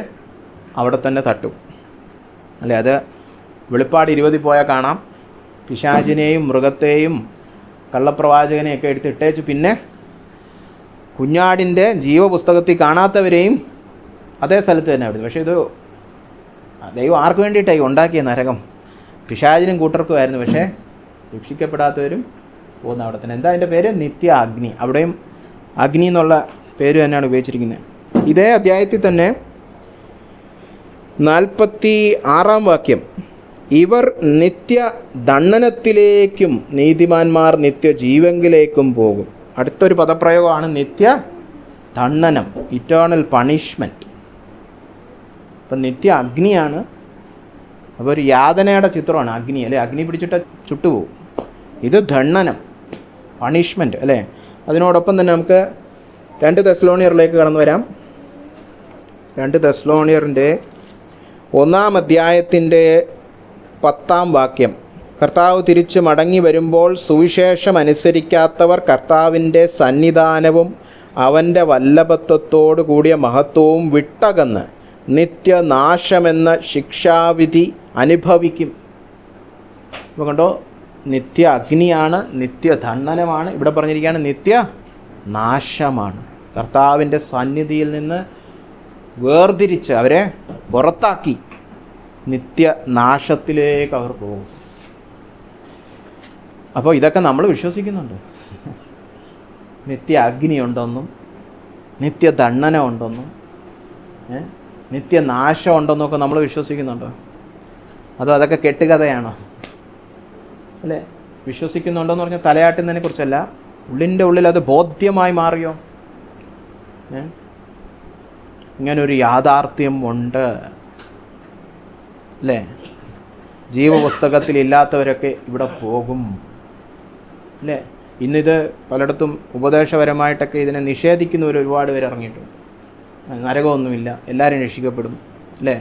അവിടെ തന്നെ തട്ടും അല്ലേ? അത് വെളിപ്പാട് 20 പോയാൽ കാണാം. പിശാചിനെയും മൃഗത്തെയും കള്ളപ്രവാചകനെയൊക്കെ എടുത്തിട്ടേച്ച് പിന്നെ കുഞ്ഞാടിൻ്റെ ജീവപുസ്തകത്തിൽ കാണാത്തവരെയും അതേ സ്ഥലത്ത് തന്നെ വിടുന്നു. പക്ഷേ ഇത് ദൈവം ആർക്ക് വേണ്ടിയിട്ടായി ഉണ്ടാക്കിയ നരകം? പിശാചിനും കൂട്ടർക്കുമായിരുന്നു. പക്ഷേ രക്ഷിക്കപ്പെടാത്തവരും പോകുന്ന അവിടെ തന്നെ. എന്താ അതിൻ്റെ പേര്? നിത്യ അഗ്നി. അവിടെയും അഗ്നി എന്നുള്ള പേര് തന്നെയാണ് ഉപയോഗിച്ചിരിക്കുന്നത്. ഇതേ അധ്യായത്തിൽ തന്നെ 46-ാം വാക്യം, ഇവർ നിത്യ ദണ്ഡനത്തിലേക്കും നീതിമാന്മാർ നിത്യജീവങ്കിലേക്കും പോകും. അടുത്തൊരു പദപ്രയോഗമാണ് നിത്യ ദണ്ഡനം, ഇറ്റേണൽ പണിഷ്മെൻറ്റ്. അപ്പം നിത്യ അഗ്നിയാണ്. അപ്പോൾ ഒരു യാതനയുടെ ചിത്രമാണ് അഗ്നി അല്ലേ? അഗ്നി പിടിച്ചിട്ട് ചുട്ടുപോകും. ഇത് ദണ്ഡനം, പണിഷ്മെൻറ്റ് അല്ലേ? അതിനോടൊപ്പം തന്നെ നമുക്ക് 2 തെസ്സലോണിയറിലേക്ക് കടന്നു വരാം. 2 തെസ്സലോണിയറിൻ്റെ 1-ാം അധ്യായത്തിൻ്റെ 10-ാം വാക്യം, കർത്താവ് തിരിച്ച് മടങ്ങി വരുമ്പോൾ സുവിശേഷം അനുസരിക്കാത്തവർ കർത്താവിൻ്റെ സന്നിധാനവും അവൻ്റെ വല്ലഭത്വത്തോടു കൂടിയ മഹത്വവും വിട്ടകന്ന് നിത്യനാശമെന്ന ശിക്ഷാവിധി അനുഭവിക്കും. ഇപ്പോൾ കണ്ടോ, നിത്യ അഗ്നിയാണ്, നിത്യദണ്ഡനമാണ്. ഇവിടെ പറഞ്ഞിരിക്കുകയാണ് നിത്യ നാശമാണ്. കർത്താവിൻ്റെ സന്നിധിയിൽ നിന്ന് വേർതിരിച്ച് അവരെ പുറത്താക്കി നിത്യനാശത്തിലേക്ക് അവർ പോകും. അപ്പോൾ ഇതൊക്കെ നമ്മൾ വിശ്വസിക്കുന്നുണ്ട്. നിത്യ അഗ്നി ഉണ്ടെന്നും നിത്യദണ്ഡനം ഉണ്ടെന്നും നിത്യനാശം ഉണ്ടെന്നൊക്കെ നമ്മൾ വിശ്വസിക്കുന്നുണ്ടോ? അതോ അതൊക്കെ കെട്ടുകഥയാണോ അല്ലേ? വിശ്വസിക്കുന്നുണ്ടോയെന്ന് പറഞ്ഞാൽ തലയാട്ടുന്നതിനെ കുറിച്ചല്ല, ഉള്ളിൻ്റെ ഉള്ളിൽ അത് ബോധ്യമായി മാറിയോ? ഇങ്ങനൊരു യാഥാർത്ഥ്യം ഉണ്ട് അല്ലേ? ജീവപുസ്തകത്തിൽ ഇല്ലാത്തവരൊക്കെ ഇവിടെ പോകും അല്ലേ? ഇന്നിത് പലയിടത്തും ഉപദേശപരമായിട്ടൊക്കെ ഇതിനെ നിഷേധിക്കുന്നവർ ഒരുപാട് പേര് ഇറങ്ങിയിട്ടുണ്ട്. നരകമൊന്നുമില്ല, എല്ലാവരും രക്ഷിക്കപ്പെടും അല്ലേ?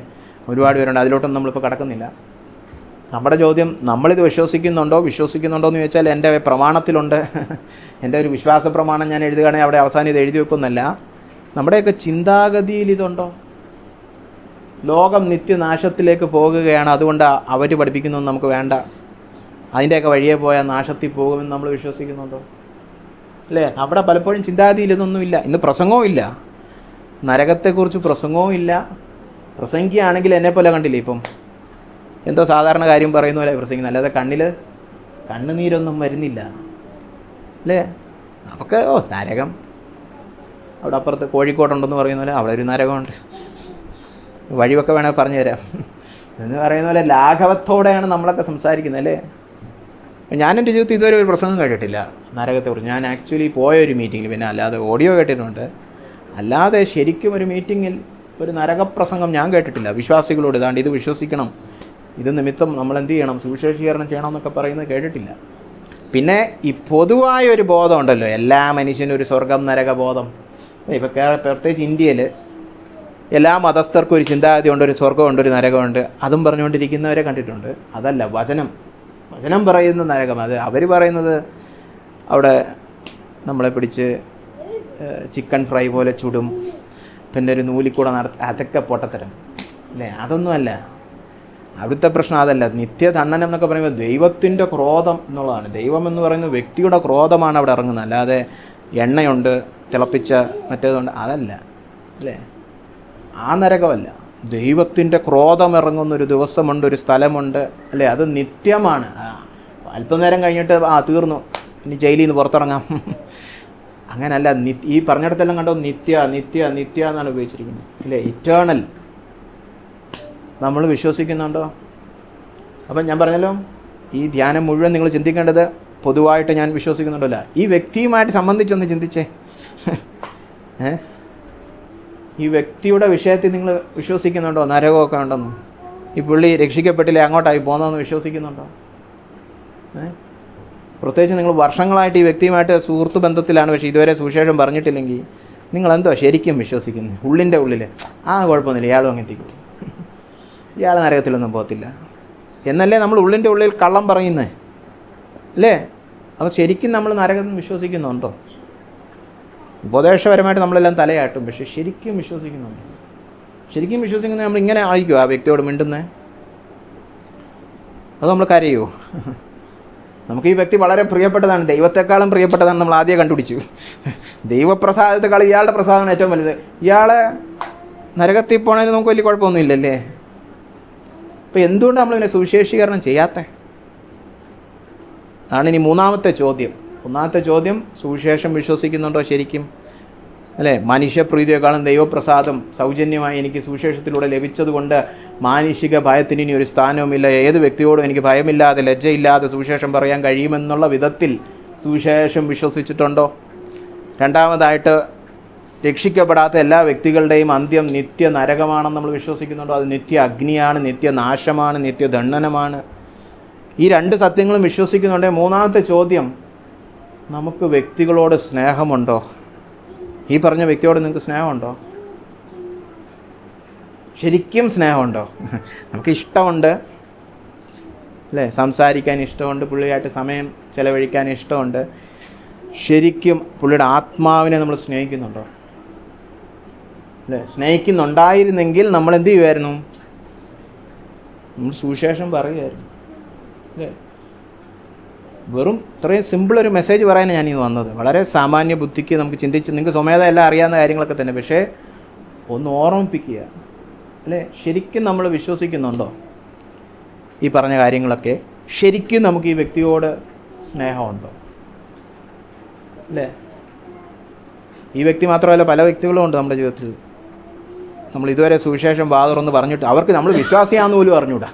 ഒരുപാട് പേരുണ്ട്. അതിലോട്ടൊന്നും നമ്മളിപ്പോൾ കടക്കുന്നില്ല. നമ്മുടെ ചോദ്യം, നമ്മളിത് വിശ്വസിക്കുന്നുണ്ടോ എന്ന് ചോദിച്ചാൽ എൻ്റെ പ്രമാണത്തിലുണ്ട്, എൻ്റെ ഒരു വിശ്വാസ പ്രമാണം ഞാൻ എഴുതുകയാണെങ്കിൽ അവിടെ അവസാനം ഇത് എഴുതി വെക്കുന്നല്ല. നമ്മുടെയൊക്കെ ചിന്താഗതിയിൽ ഇതുണ്ടോ? ലോകം നിത്യനാശത്തിലേക്ക് പോകുകയാണ്, അതുകൊണ്ട് അവർ പഠിപ്പിക്കുന്നതൊന്നും നമുക്ക് വേണ്ട, അതിൻ്റെയൊക്കെ വഴിയെ പോയാൽ നാശത്തിൽ പോകുമെന്ന് നമ്മൾ വിശ്വസിക്കുന്നുണ്ടോ? അല്ലേ? അവിടെ പലപ്പോഴും ചിന്താഗതിയിൽ ഇതൊന്നുമില്ല. ഇന്ന് പ്രസംഗവും ഇല്ല, നരകത്തെക്കുറിച്ച് പ്രസംഗവും ഇല്ല. പ്രസംഗിക്കുകയാണെങ്കിൽ എന്നെപ്പോലെ കണ്ടില്ലേ, ഇപ്പം എന്തോ സാധാരണ കാര്യം പറയുന്ന പോലെ പ്രസംഗിക്കുന്നത്, അല്ലാതെ കണ്ണുനീരൊന്നും വരുന്നില്ല അല്ലേ? നമുക്ക് നരകം അവിടെ അപ്പുറത്ത് കോഴിക്കോട്ടുണ്ടെന്ന് പറയുന്ന പോലെ അവിടെ ഒരു നരകമുണ്ട്, വഴിയൊക്കെ വേണമെങ്കിൽ പറഞ്ഞു തരാം എന്ന് പറയുന്ന പോലെ ലാഘവത്തോടെയാണ് നമ്മളൊക്കെ സംസാരിക്കുന്നത് അല്ലേ? ഞാൻ എൻ്റെ ജീവിതത്തിൽ ഇതുവരെ ഒരു പ്രസംഗം കേട്ടിട്ടില്ല നരകത്തെക്കുറിച്ച്. ഞാൻ ആക്ച്വലി പോയൊരു മീറ്റിങ്ങിൽ, പിന്നെ അല്ലാതെ ഓഡിയോ കേട്ടിട്ടുണ്ട്, അല്ലാതെ ശരിക്കും ഒരു മീറ്റിങ്ങിൽ ഒരു നരകപ്രസംഗം ഞാൻ കേട്ടിട്ടില്ല. വിശ്വാസികളോട് ഇതാണ്ട് ഇത് വിശ്വസിക്കണം, ഇത് നിമിത്തം നമ്മൾ എന്ത് ചെയ്യണം, സുവിശേഷീകരണം ചെയ്യണം എന്നൊക്കെ പറയുന്നത് കേട്ടിട്ടില്ല. പിന്നെ ഈ പൊതുവായ ഒരു ബോധം ഉണ്ടല്ലോ, എല്ലാ മനുഷ്യനും ഒരു സ്വർഗം നരക ബോധം. ഇപ്പം പ്രത്യേകിച്ച് ഇന്ത്യയിൽ എല്ലാ മതസ്ഥർക്കും ഒരു ചിന്താഗതി ഉണ്ട്, ഒരു സ്വർഗമുണ്ട്, ഒരു നരകമുണ്ട്, അതും പറഞ്ഞുകൊണ്ടിരിക്കുന്നവരെ കണ്ടിട്ടുണ്ട്. അതല്ല വചനം പറയുന്ന നരകം. അത് അവർ പറയുന്നത് അവിടെ നമ്മളെ പിടിച്ച് ചിക്കൻ ഫ്രൈ പോലെ ചുടും, പിന്നെ ഒരു നൂലിക്കൂടെ അതൊക്കെ പൊട്ടത്തരം അല്ലേ? അതൊന്നുമല്ല അവിടുത്തെ പ്രശ്നം. അതല്ല നിത്യദണ്ഡനം എന്നൊക്കെ പറയുമ്പോൾ ദൈവത്തിൻ്റെ ക്രോധം എന്നുള്ളതാണ്. ദൈവം എന്ന് പറയുന്നത് വ്യക്തിയുടെ ക്രോധമാണ് അവിടെ ഇറങ്ങുന്നത്, അല്ലാതെ എണ്ണയുണ്ട് തിളപ്പിച്ച മറ്റേതുണ്ട് അതല്ല അല്ലേ? ആ നരകമല്ല. ദൈവത്തിൻ്റെ ക്രോധം ഇറങ്ങുന്നൊരു ദിവസമുണ്ട്, ഒരു സ്ഥലമുണ്ട് അല്ലേ? അത് നിത്യമാണ്. അല്പനേരം കഴിഞ്ഞിട്ട് തീർന്നു, ഇനി ജയിലിൽ നിന്ന് പുറത്തിറങ്ങാം അങ്ങനല്ല. ഈ പറഞ്ഞിടത്തെല്ലാം കണ്ടോ നിത്യ എന്നാണ് ഉപയോഗിച്ചിരിക്കുന്നത് അല്ലേ? ഇറ്റേണൽ നമ്മൾ വിശ്വസിക്കുന്നുണ്ടോ? അപ്പം ഞാൻ പറഞ്ഞല്ലോ, ഈ ധ്യാനം മുഴുവൻ നിങ്ങൾ ചിന്തിക്കേണ്ടത് പൊതുവായിട്ട് ഞാൻ വിശ്വസിക്കുന്നുണ്ടല്ല, ഈ വ്യക്തിയുമായിട്ട് സംബന്ധിച്ചൊന്ന് ചിന്തിച്ചേ. ഈ വ്യക്തിയുടെ വിഷയത്തിൽ നിങ്ങൾ വിശ്വസിക്കുന്നുണ്ടോ നരകമൊക്കെ ഉണ്ടെന്ന്? ഈ പുള്ളി രക്ഷിക്കപ്പെട്ടില്ലേ, അങ്ങോട്ടായി പോകുന്നതെന്ന് വിശ്വസിക്കുന്നുണ്ടോ? പ്രത്യേകിച്ച് നിങ്ങൾ വർഷങ്ങളായിട്ട് ഈ വ്യക്തിയുമായിട്ട് സുഹൃത്ത് ബന്ധത്തിലാണ്, പക്ഷേ ഇതുവരെ സുവിശേഷം പറഞ്ഞിട്ടില്ലെങ്കിൽ നിങ്ങളെന്തോ ശരിക്കും വിശ്വസിക്കുന്നത്? ഉള്ളിൻ്റെ ഉള്ളിൽ കുഴപ്പമൊന്നുമില്ല, ഇയാളും അങ്ങെത്തിക്കും, ഇയാൾ നരകത്തിലൊന്നും പോകത്തില്ല എന്നല്ലേ നമ്മൾ ഉള്ളിൻ്റെ ഉള്ളിൽ കള്ളം പറയുന്നേ അല്ലേ? അപ്പോൾ ശരിക്കും നമ്മൾ നരകം വിശ്വസിക്കുന്നുണ്ടോ? ഉപദേശപരമായിട്ട് നമ്മളെല്ലാം തലയാട്ടും, പക്ഷെ ശരിക്കും വിശ്വസിക്കുന്നുണ്ടോ? ശരിക്കും വിശ്വസിക്കുന്നത് നമ്മൾ ഇങ്ങനെ ആയിരിക്കുമോ ആ വ്യക്തിയോട് മിണ്ടുന്നേ? അത് നമ്മൾ കരയോ? നമുക്ക് ഈ വ്യക്തി വളരെ പ്രിയപ്പെട്ടതാണ്, ദൈവത്തെക്കാളും പ്രിയപ്പെട്ടതാണ് നമ്മൾ ആദ്യം കണ്ടുപിടിച്ചു. ദൈവപ്രസാദത്തെക്കാൾ ഇയാളുടെ പ്രസാദമാണ് ഏറ്റവും വലുത്. ഇയാളെ നരകത്തിൽ പോണതിന് നമുക്ക് വലിയ കുഴപ്പമൊന്നും ഇല്ലല്ലേ? അപ്പോൾ എന്തുകൊണ്ട് നമ്മളിങ്ങനെ സുവിശേഷീകരണം ചെയ്യാത്ത? ആണ് ഇനി മൂന്നാമത്തെ ചോദ്യം. ഒന്നാമത്തെ ചോദ്യം, സുവിശേഷം വിശ്വസിക്കുന്നുണ്ടോ ശരിക്കും അല്ലേ? മനുഷ്യപ്രീതിയെക്കാളും ദൈവപ്രസാദം സൗജന്യമായി എനിക്ക് സുവിശേഷത്തിലൂടെ ലഭിച്ചതുകൊണ്ട് മാനുഷിക ഭയത്തിന് ഇനി ഒരു സ്ഥാനവുമില്ല, ഏത് വ്യക്തിയോടും എനിക്ക് ഭയമില്ലാതെ ലജ്ജയില്ലാതെ സുവിശേഷം പറയാൻ കഴിയുമെന്നുള്ള വിധത്തിൽ സുവിശേഷം വിശ്വസിച്ചിട്ടുണ്ടോ? രണ്ടാമതായിട്ട്, രക്ഷിക്കപ്പെടാത്ത എല്ലാ വ്യക്തികളുടെയും അന്ത്യം നിത്യ നരകമാണെന്ന് നമ്മൾ വിശ്വസിക്കുന്നുണ്ടോ? അത് നിത്യ അഗ്നിയാണ്, നിത്യനാശമാണ്, നിത്യദണ്ഡനമാണ്. ഈ രണ്ട് സത്യങ്ങളും വിശ്വസിക്കുന്നുണ്ടെങ്കിൽ മൂന്നാമത്തെ ചോദ്യം, നമുക്ക് വ്യക്തികളോട് സ്നേഹമുണ്ടോ? ഈ പറഞ്ഞ വ്യക്തിയോട് നിങ്ങൾക്ക് സ്നേഹമുണ്ടോ? ശരിക്കും സ്നേഹമുണ്ടോ? നമുക്ക് ഇഷ്ടമുണ്ട് അല്ലേ, സംസാരിക്കാൻ ഇഷ്ടമുണ്ട്, പുള്ളിയായിട്ട് സമയം ചെലവഴിക്കാൻ ഇഷ്ടമുണ്ട്. ശരിക്കും പുള്ളിയുടെ ആത്മാവിനെ നമ്മൾ സ്നേഹിക്കുന്നുണ്ടോ അല്ലേ? സ്നേഹിക്കുന്നുണ്ടായിരുന്നെങ്കിൽ നമ്മൾ എന്ത് ചെയ്യുമായിരുന്നു? നമ്മൾ സുവിശേഷം പറയുമായിരുന്നു അല്ലേ? വെറും ഇത്രയും സിമ്പിളൊരു മെസ്സേജ് പറയാനാണ് ഞാനിത് വന്നത്. വളരെ സാമാന്യ ബുദ്ധിക്ക് നമുക്ക് ചിന്തിച്ച്, നിങ്ങൾക്ക് സ്വമേധ എല്ലാം അറിയാവുന്ന കാര്യങ്ങളൊക്കെ തന്നെ, പക്ഷേ ഒന്ന് ഓർമ്മിപ്പിക്കുക അല്ലേ? ശരിക്കും നമ്മൾ വിശ്വസിക്കുന്നുണ്ടോ ഈ പറഞ്ഞ കാര്യങ്ങളൊക്കെ? ശരിക്കും നമുക്ക് ഈ വ്യക്തിയോട് സ്നേഹമുണ്ടോ അല്ലേ? ഈ വ്യക്തി മാത്രമല്ല, പല വ്യക്തികളും ഉണ്ട് നമ്മുടെ ജീവിതത്തിൽ. നമ്മൾ ഇതുവരെ സുവിശേഷം വാതുറന്ന് പറഞ്ഞിട്ട് അവർക്ക് നമ്മൾ വിശ്വാസിയാണെന്ന് പോലും അറിഞ്ഞൂടാ.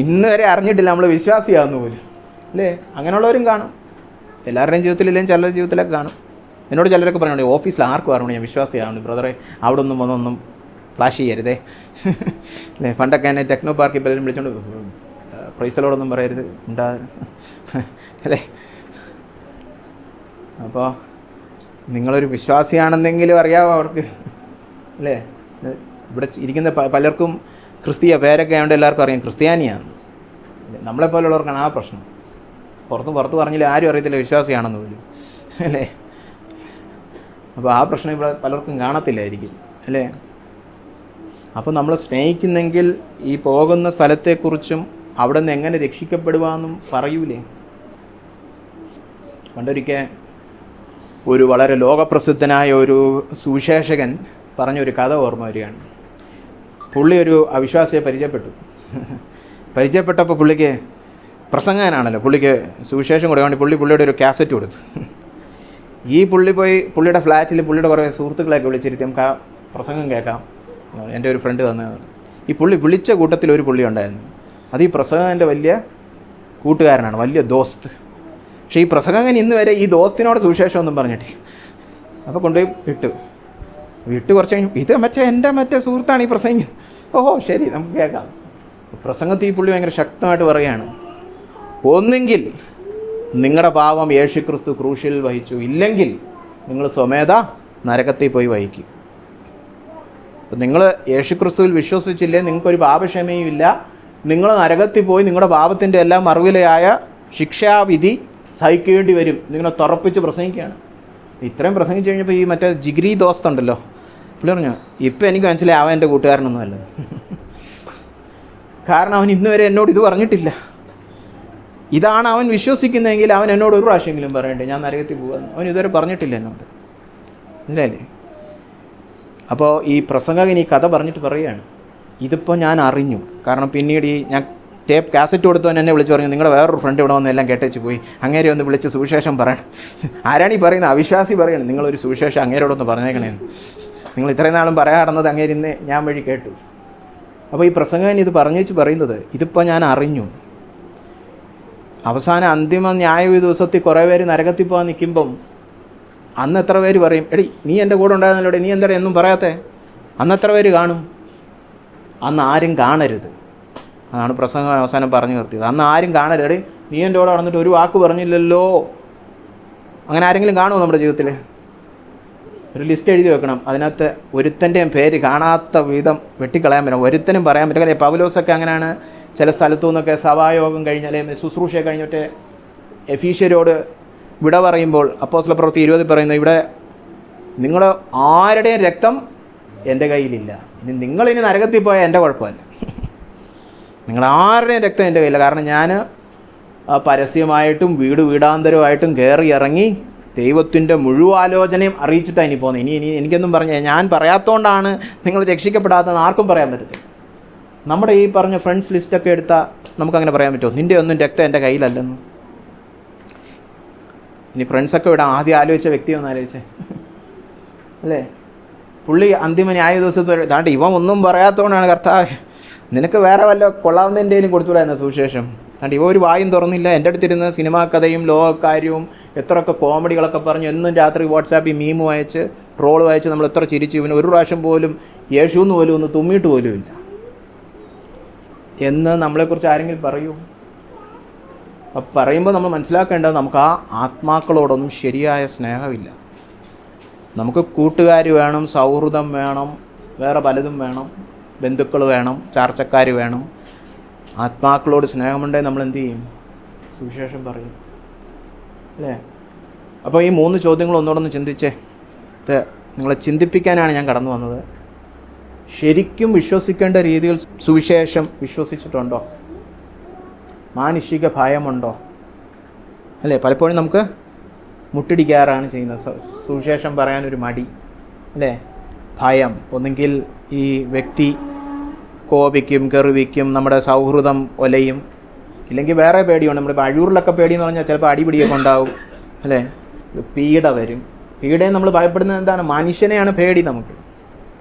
ഇന്ന് വരെ അറിഞ്ഞിട്ടില്ല നമ്മൾ വിശ്വാസിയാണെന്ന് പോലും അല്ലേ? അങ്ങനെയുള്ളവരും കാണും. എല്ലാവരുടെയും ജീവിതത്തിലില്ലെങ്കിൽ ചിലരുടെ ജീവിതത്തിലൊക്കെ കാണും എന്നോട് ചിലരൊക്കെ പറയുന്നുണ്ട്, ഓഫീസിൽ ആർക്കും അറിയണം ഞാൻ വിശ്വാസിയാണ് ബ്രദറെ, അവിടെ ഒന്നും വന്നൊന്നും ഫ്ലാഷ് ചെയ്യരുതേ അല്ലേ. പണ്ടൊക്കെ എന്നെ ടെക്നോ പാർക്കിൽ പലരും വിളിച്ചോണ്ട് പ്രൈസലോടൊന്നും പറയരുത് ഉണ്ടാ അല്ലേ. അപ്പോൾ നിങ്ങളൊരു വിശ്വാസിയാണെന്നെങ്കിലും അറിയാമോ അവർക്ക് അല്ലേ. ഇവിടെ ഇരിക്കുന്ന പലർക്കും ക്രിസ്തീയ പേരൊക്കെ ആയതുകൊണ്ട് എല്ലാവർക്കും അറിയാം ക്രിസ്ത്യാനിയാണ്. നമ്മളെപ്പോലുള്ളവർക്കാണ് ആ പ്രശ്നം. പുറത്ത് പറഞ്ഞില്ല ആരും അറിയത്തില്ല വിശ്വാസിയാണെന്ന് പോലും അല്ലേ. അപ്പോൾ ആ പ്രശ്നം ഇവിടെ പലർക്കും കാണത്തില്ലായിരിക്കും അല്ലേ. അപ്പോൾ നമ്മൾ സ്നേഹിക്കുന്നെങ്കിൽ ഈ പോകുന്ന സ്ഥലത്തെക്കുറിച്ചും അവിടെ നിന്ന് എങ്ങനെ രക്ഷിക്കപ്പെടുവാന്നും പറയൂലേ. പണ്ടൊരിക്കൽ ഒരു വളരെ ലോകപ്രസിദ്ധനായ ഒരു സുവിശേഷകൻ പറഞ്ഞൊരു കഥ ഓർമ്മ വരികയാണ്. പുള്ളി ഒരു അവിശ്വാസിയെ പരിചയപ്പെട്ടപ്പോൾ പുള്ളിക്ക് പ്രസംഗനാണല്ലോ, പുള്ളിക്ക് സുവിശേഷം കൊടുക്കാൻ വേണ്ടി പുള്ളിയുടെ ഒരു കാസറ്റ് കൊടുത്തു. ഈ പുള്ളി പോയി പുള്ളിയുടെ ഫ്ലാറ്റിൽ പുള്ളിയുടെ കുറേ സുഹൃത്തുക്കളെയൊക്കെ വിളിച്ചിരുത്തി നമുക്ക് ആ പ്രസംഗം കേൾക്കാം, എൻ്റെ ഒരു ഫ്രണ്ട് തന്നത്. ഈ പുള്ളി വിളിച്ച കൂട്ടത്തിൽ ഒരു പുള്ളി ഉണ്ടായിരുന്നു. അത് ഈ പ്രസംഗകൻ്റെ വലിയ കൂട്ടുകാരനാണ്, വലിയ ദോസ്ത്. പക്ഷേ ഈ പ്രസംഗകൻ ഇന്ന് വരെ ഈ ദോസ്തിനോട് സുവിശേഷം ഒന്നും പറഞ്ഞിട്ടില്ല. അപ്പോൾ കൊണ്ടുപോയി വിട്ട് കുറച്ച് കഴിഞ്ഞു, ഇത് എൻ്റെ സുഹൃത്താണ് ഈ പ്രസംഗം. ഓഹോ ശരി നമുക്ക് കേൾക്കാം. പ്രസംഗത്തിൽ ഈ പുള്ളി ഭയങ്കര ശക്തമായിട്ട് പറയുകയാണ്, ഒന്നെങ്കിൽ നിങ്ങളുടെ പാപം യേശുക്രിസ്തു ക്രൂശിൽ വഹിച്ചു, ഇല്ലെങ്കിൽ നിങ്ങൾ സ്വമേധ നരകത്തിൽ പോയി വഹിക്കും. അപ്പം നിങ്ങൾ യേശുക്രിസ്തുവിൽ വിശ്വസിച്ചില്ലേ നിങ്ങൾക്കൊരു പാപക്ഷമയും ഇല്ല, നിങ്ങൾ നരകത്തിൽ പോയി നിങ്ങളുടെ പാപത്തിൻ്റെ എല്ലാം മറുവിലയായ ശിക്ഷാവിധി സഹിക്കേണ്ടി വരും. നിങ്ങളെ തുറപ്പിച്ച് പ്രസംഗിക്കുകയാണ്. ഇത്രയും പ്രസംഗിച്ച് കഴിഞ്ഞപ്പോൾ ഈ മറ്റേ ജിഗ്രി ദോസ്ത് ഉണ്ടല്ലോ, പുള്ളി പറഞ്ഞു ഇപ്പം എനിക്ക് മനസ്സിലായി അവൻ എൻ്റെ കൂട്ടുകാരനൊന്നും അല്ല. കാരണം അവൻ ഇന്ന് വരെ എന്നോട് ഇത് പറഞ്ഞിട്ടില്ല. ഇതാണ് അവൻ വിശ്വസിക്കുന്നതെങ്കിൽ അവൻ എന്നോട് ഒരു പ്രാവശ്യമെങ്കിലും പറയണ്ടേ ഞാൻ നരകത്തിൽ പോകാമെന്ന്. അവൻ ഇതുവരെ പറഞ്ഞിട്ടില്ല എന്നോട്, മനസ്സിലായില്ലേ. അപ്പോൾ ഈ പ്രസംഗകൻ ഈ കഥ പറഞ്ഞിട്ട് പറയുകയാണ്, ഇതിപ്പോൾ ഞാൻ അറിഞ്ഞു. കാരണം പിന്നീട് ഞാൻ ടേപ്പ് കാസറ്റ് കൊടുത്തവൻ എന്നെ വിളിച്ച് പറഞ്ഞു നിങ്ങളുടെ വേറൊരു ഫ്രണ്ട് ഇവിടെ വന്ന് എല്ലാം കേട്ടേച്ച് പോയി, അങ്ങേരെ ഒന്ന് വിളിച്ച് സുവിശേഷം പറയണം. ആരാണ് ഈ പറയുന്നത്? അവിശ്വാസി പറയണം നിങ്ങളൊരു സുവിശേഷം അങ്ങേരോടൊന്ന് പറഞ്ഞേക്കണേന്ന്. നിങ്ങൾ ഇത്രയും നാളും പറയാറുന്നത് അങ്ങേര് ഇന്ന് ഞാൻ വഴി കേട്ടു. അപ്പോൾ ഈ പ്രസംഗകൻ ഇത് പറയുന്നത് ഇതിപ്പോൾ ഞാൻ അറിഞ്ഞു. അവസാന അന്തിമ ന്യായ ദിവസത്തിൽ കുറേ പേര് നരകത്തിൽ പോകാൻ നിൽക്കുമ്പം അന്ന് എത്ര പേര് പറയും, എടി നീ എൻ്റെ കൂടെ ഉണ്ടായിരുന്നല്ലോടെ, നീ എന്താ എന്നും പറയാത്തേ? അന്ന് എത്ര പേര് കാണും? അന്ന് ആരും കാണരുത്. അതാണ് പ്രസംഗം അവസാനം പറഞ്ഞു നിർത്തിയത്. അന്ന് ആരും കാണരുത്. എടി നീ എൻ്റെ കൂടെ നടന്നിട്ട് ഒരു വാക്ക് പറഞ്ഞില്ലല്ലോ. അങ്ങനെ ആരെങ്കിലും കാണുമോ നമ്മുടെ ജീവിതത്തിൽ? ഒരു ലിസ്റ്റ് എഴുതി വെക്കണം. അതിനകത്ത് ഒരുത്തൻ്റെയും പേര് കാണാത്ത വിധം വെട്ടിക്കളയാൻ പറ്റും. ഒരുത്തനും പറയാൻ പറ്റില്ല. പൗലോസൊക്കെ അങ്ങനെയാണ്. ചില സ്ഥലത്തു നിന്നൊക്കെ സഭായോഗം കഴിഞ്ഞാൽ ശുശ്രൂഷ കഴിഞ്ഞിട്ട് എഫീഷ്യരോട് വിട പറയുമ്പോൾ അപ്പോസ്തല പ്രവൃത്തി 20 പറയുന്നു, ഇവിടെ നിങ്ങൾ ആരുടെയും രക്തം എൻ്റെ കയ്യിലില്ല. ഇനി നിങ്ങളിനി നരകത്തിൽ പോയാൽ എൻ്റെ കുഴപ്പമല്ല. നിങ്ങൾ ആരുടെയും രക്തം എൻ്റെ കയ്യില്ല. കാരണം ഞാൻ പരസ്യമായിട്ടും വീടാന്തരമായിട്ടും കയറി ഇറങ്ങി ദൈവത്തിൻ്റെ മുഴുവാലോചനയും അറിയിച്ചിട്ടാണ് ഇനി പോകുന്നത്. ഇനി എനിക്കൊന്നും ഞാൻ പറയാത്തതുകൊണ്ടാണ് നിങ്ങൾ രക്ഷിക്കപ്പെടാത്തതെന്ന് ആർക്കും പറയാൻ പറ്റത്തില്ല. നമ്മുടെ ഈ പറഞ്ഞ ഫ്രണ്ട്സ് ലിസ്റ്റൊക്കെ എടുത്താൽ നമുക്കങ്ങനെ പറയാൻ പറ്റുമോ? നിൻ്റെ ഒന്നും രക്തം എൻ്റെ കയ്യിലല്ലെന്ന്. ഇനി ഫ്രണ്ട്സൊക്കെ വിടാം. ആദ്യം ആലോചിച്ച വ്യക്തി ഒന്ന് ആലോചിച്ചേ അല്ലേ. പുള്ളി അന്തിമ ന്യായ ദിവസത്തിൽ താണ്ട് ഇവൻ ഒന്നും പറയാത്തതുകൊണ്ടാണ് കർത്താവ് നിനക്ക് വേറെ വല്ല കൊള്ളാവുന്നതിൻ്റെയും കൊടുത്തുവിടായിരുന്നു സുവിശേഷം. താണ്ട് ഇവ ഒരു വായും തുറന്നില്ല. എൻ്റെ അടുത്തിരുന്ന് സിനിമാ കഥയും ലോകക്കാര്യവും എത്രയൊക്കെ കോമഡികളൊക്കെ പറഞ്ഞു എന്നും രാത്രി വാട്സാപ്പിൽ മീമും അയച്ച് ട്രോളും അയച്ച് നമ്മൾ എത്ര ചിരിച്ചു. ഇവന് ഒരു പ്രാവശ്യം പോലും യേശുന്ന് പോലും ഒന്ന് തുമ്മിയിട്ട് പോലും ഇല്ല എന്ന് നമ്മളെക്കുറിച്ച് ആരെങ്കിലും പറയൂ? അപ്പം പറയുമ്പോൾ നമ്മൾ മനസ്സിലാക്കേണ്ടത് നമുക്ക് ആ ആത്മാക്കളോടൊന്നും ശരിയായ സ്നേഹമില്ല. നമുക്ക് കൂട്ടുകാർ വേണം, സൗഹൃദം വേണം, വേറെ പലതും വേണം, ബന്ധുക്കൾ വേണം, ചാർച്ചക്കാർ വേണം. ആത്മാക്കളോട് സ്നേഹമുണ്ടെങ്കിൽ നമ്മൾ എന്ത് ചെയ്യും? സുവിശേഷം പറയും അല്ലേ. അപ്പോൾ ഈ 3 ചോദ്യങ്ങൾ ഒന്നുകൂടെ ചിന്തിച്ചേ. ഇത് നിങ്ങളെ ചിന്തിപ്പിക്കാനാണ് ഞാൻ കടന്നു വന്നത്. ശരിക്കും വിശ്വസിക്കേണ്ട രീതിയിൽ സുവിശേഷം വിശ്വസിച്ചിട്ടുണ്ടോ? മാനുഷിക ഭയമുണ്ടോ? അല്ലേ, പലപ്പോഴും നമുക്ക് മുട്ടിടിക്കാറാണ് ചെയ്യുന്നത്. സുവിശേഷം പറയാനൊരു മടി അല്ലേ, ഭയം. ഒന്നെങ്കിൽ ഈ വ്യക്തി കോപിക്കും, കെറിവിക്കും, നമ്മുടെ സൗഹൃദം ഒലയും, ഇല്ലെങ്കിൽ വേറെ പേടിയുണ്ട്. നമ്മളിപ്പോൾ അഴൂറിലൊക്കെ പേടിയെന്ന് പറഞ്ഞാൽ ചിലപ്പോൾ അടിപിടിയൊക്കെ ഉണ്ടാവും അല്ലേ, പീഡ വരും. പീഡയെ നമ്മൾ ഭയപ്പെടുന്നത് എന്താണ്? മനുഷ്യനെയാണ് പേടി നമുക്ക്.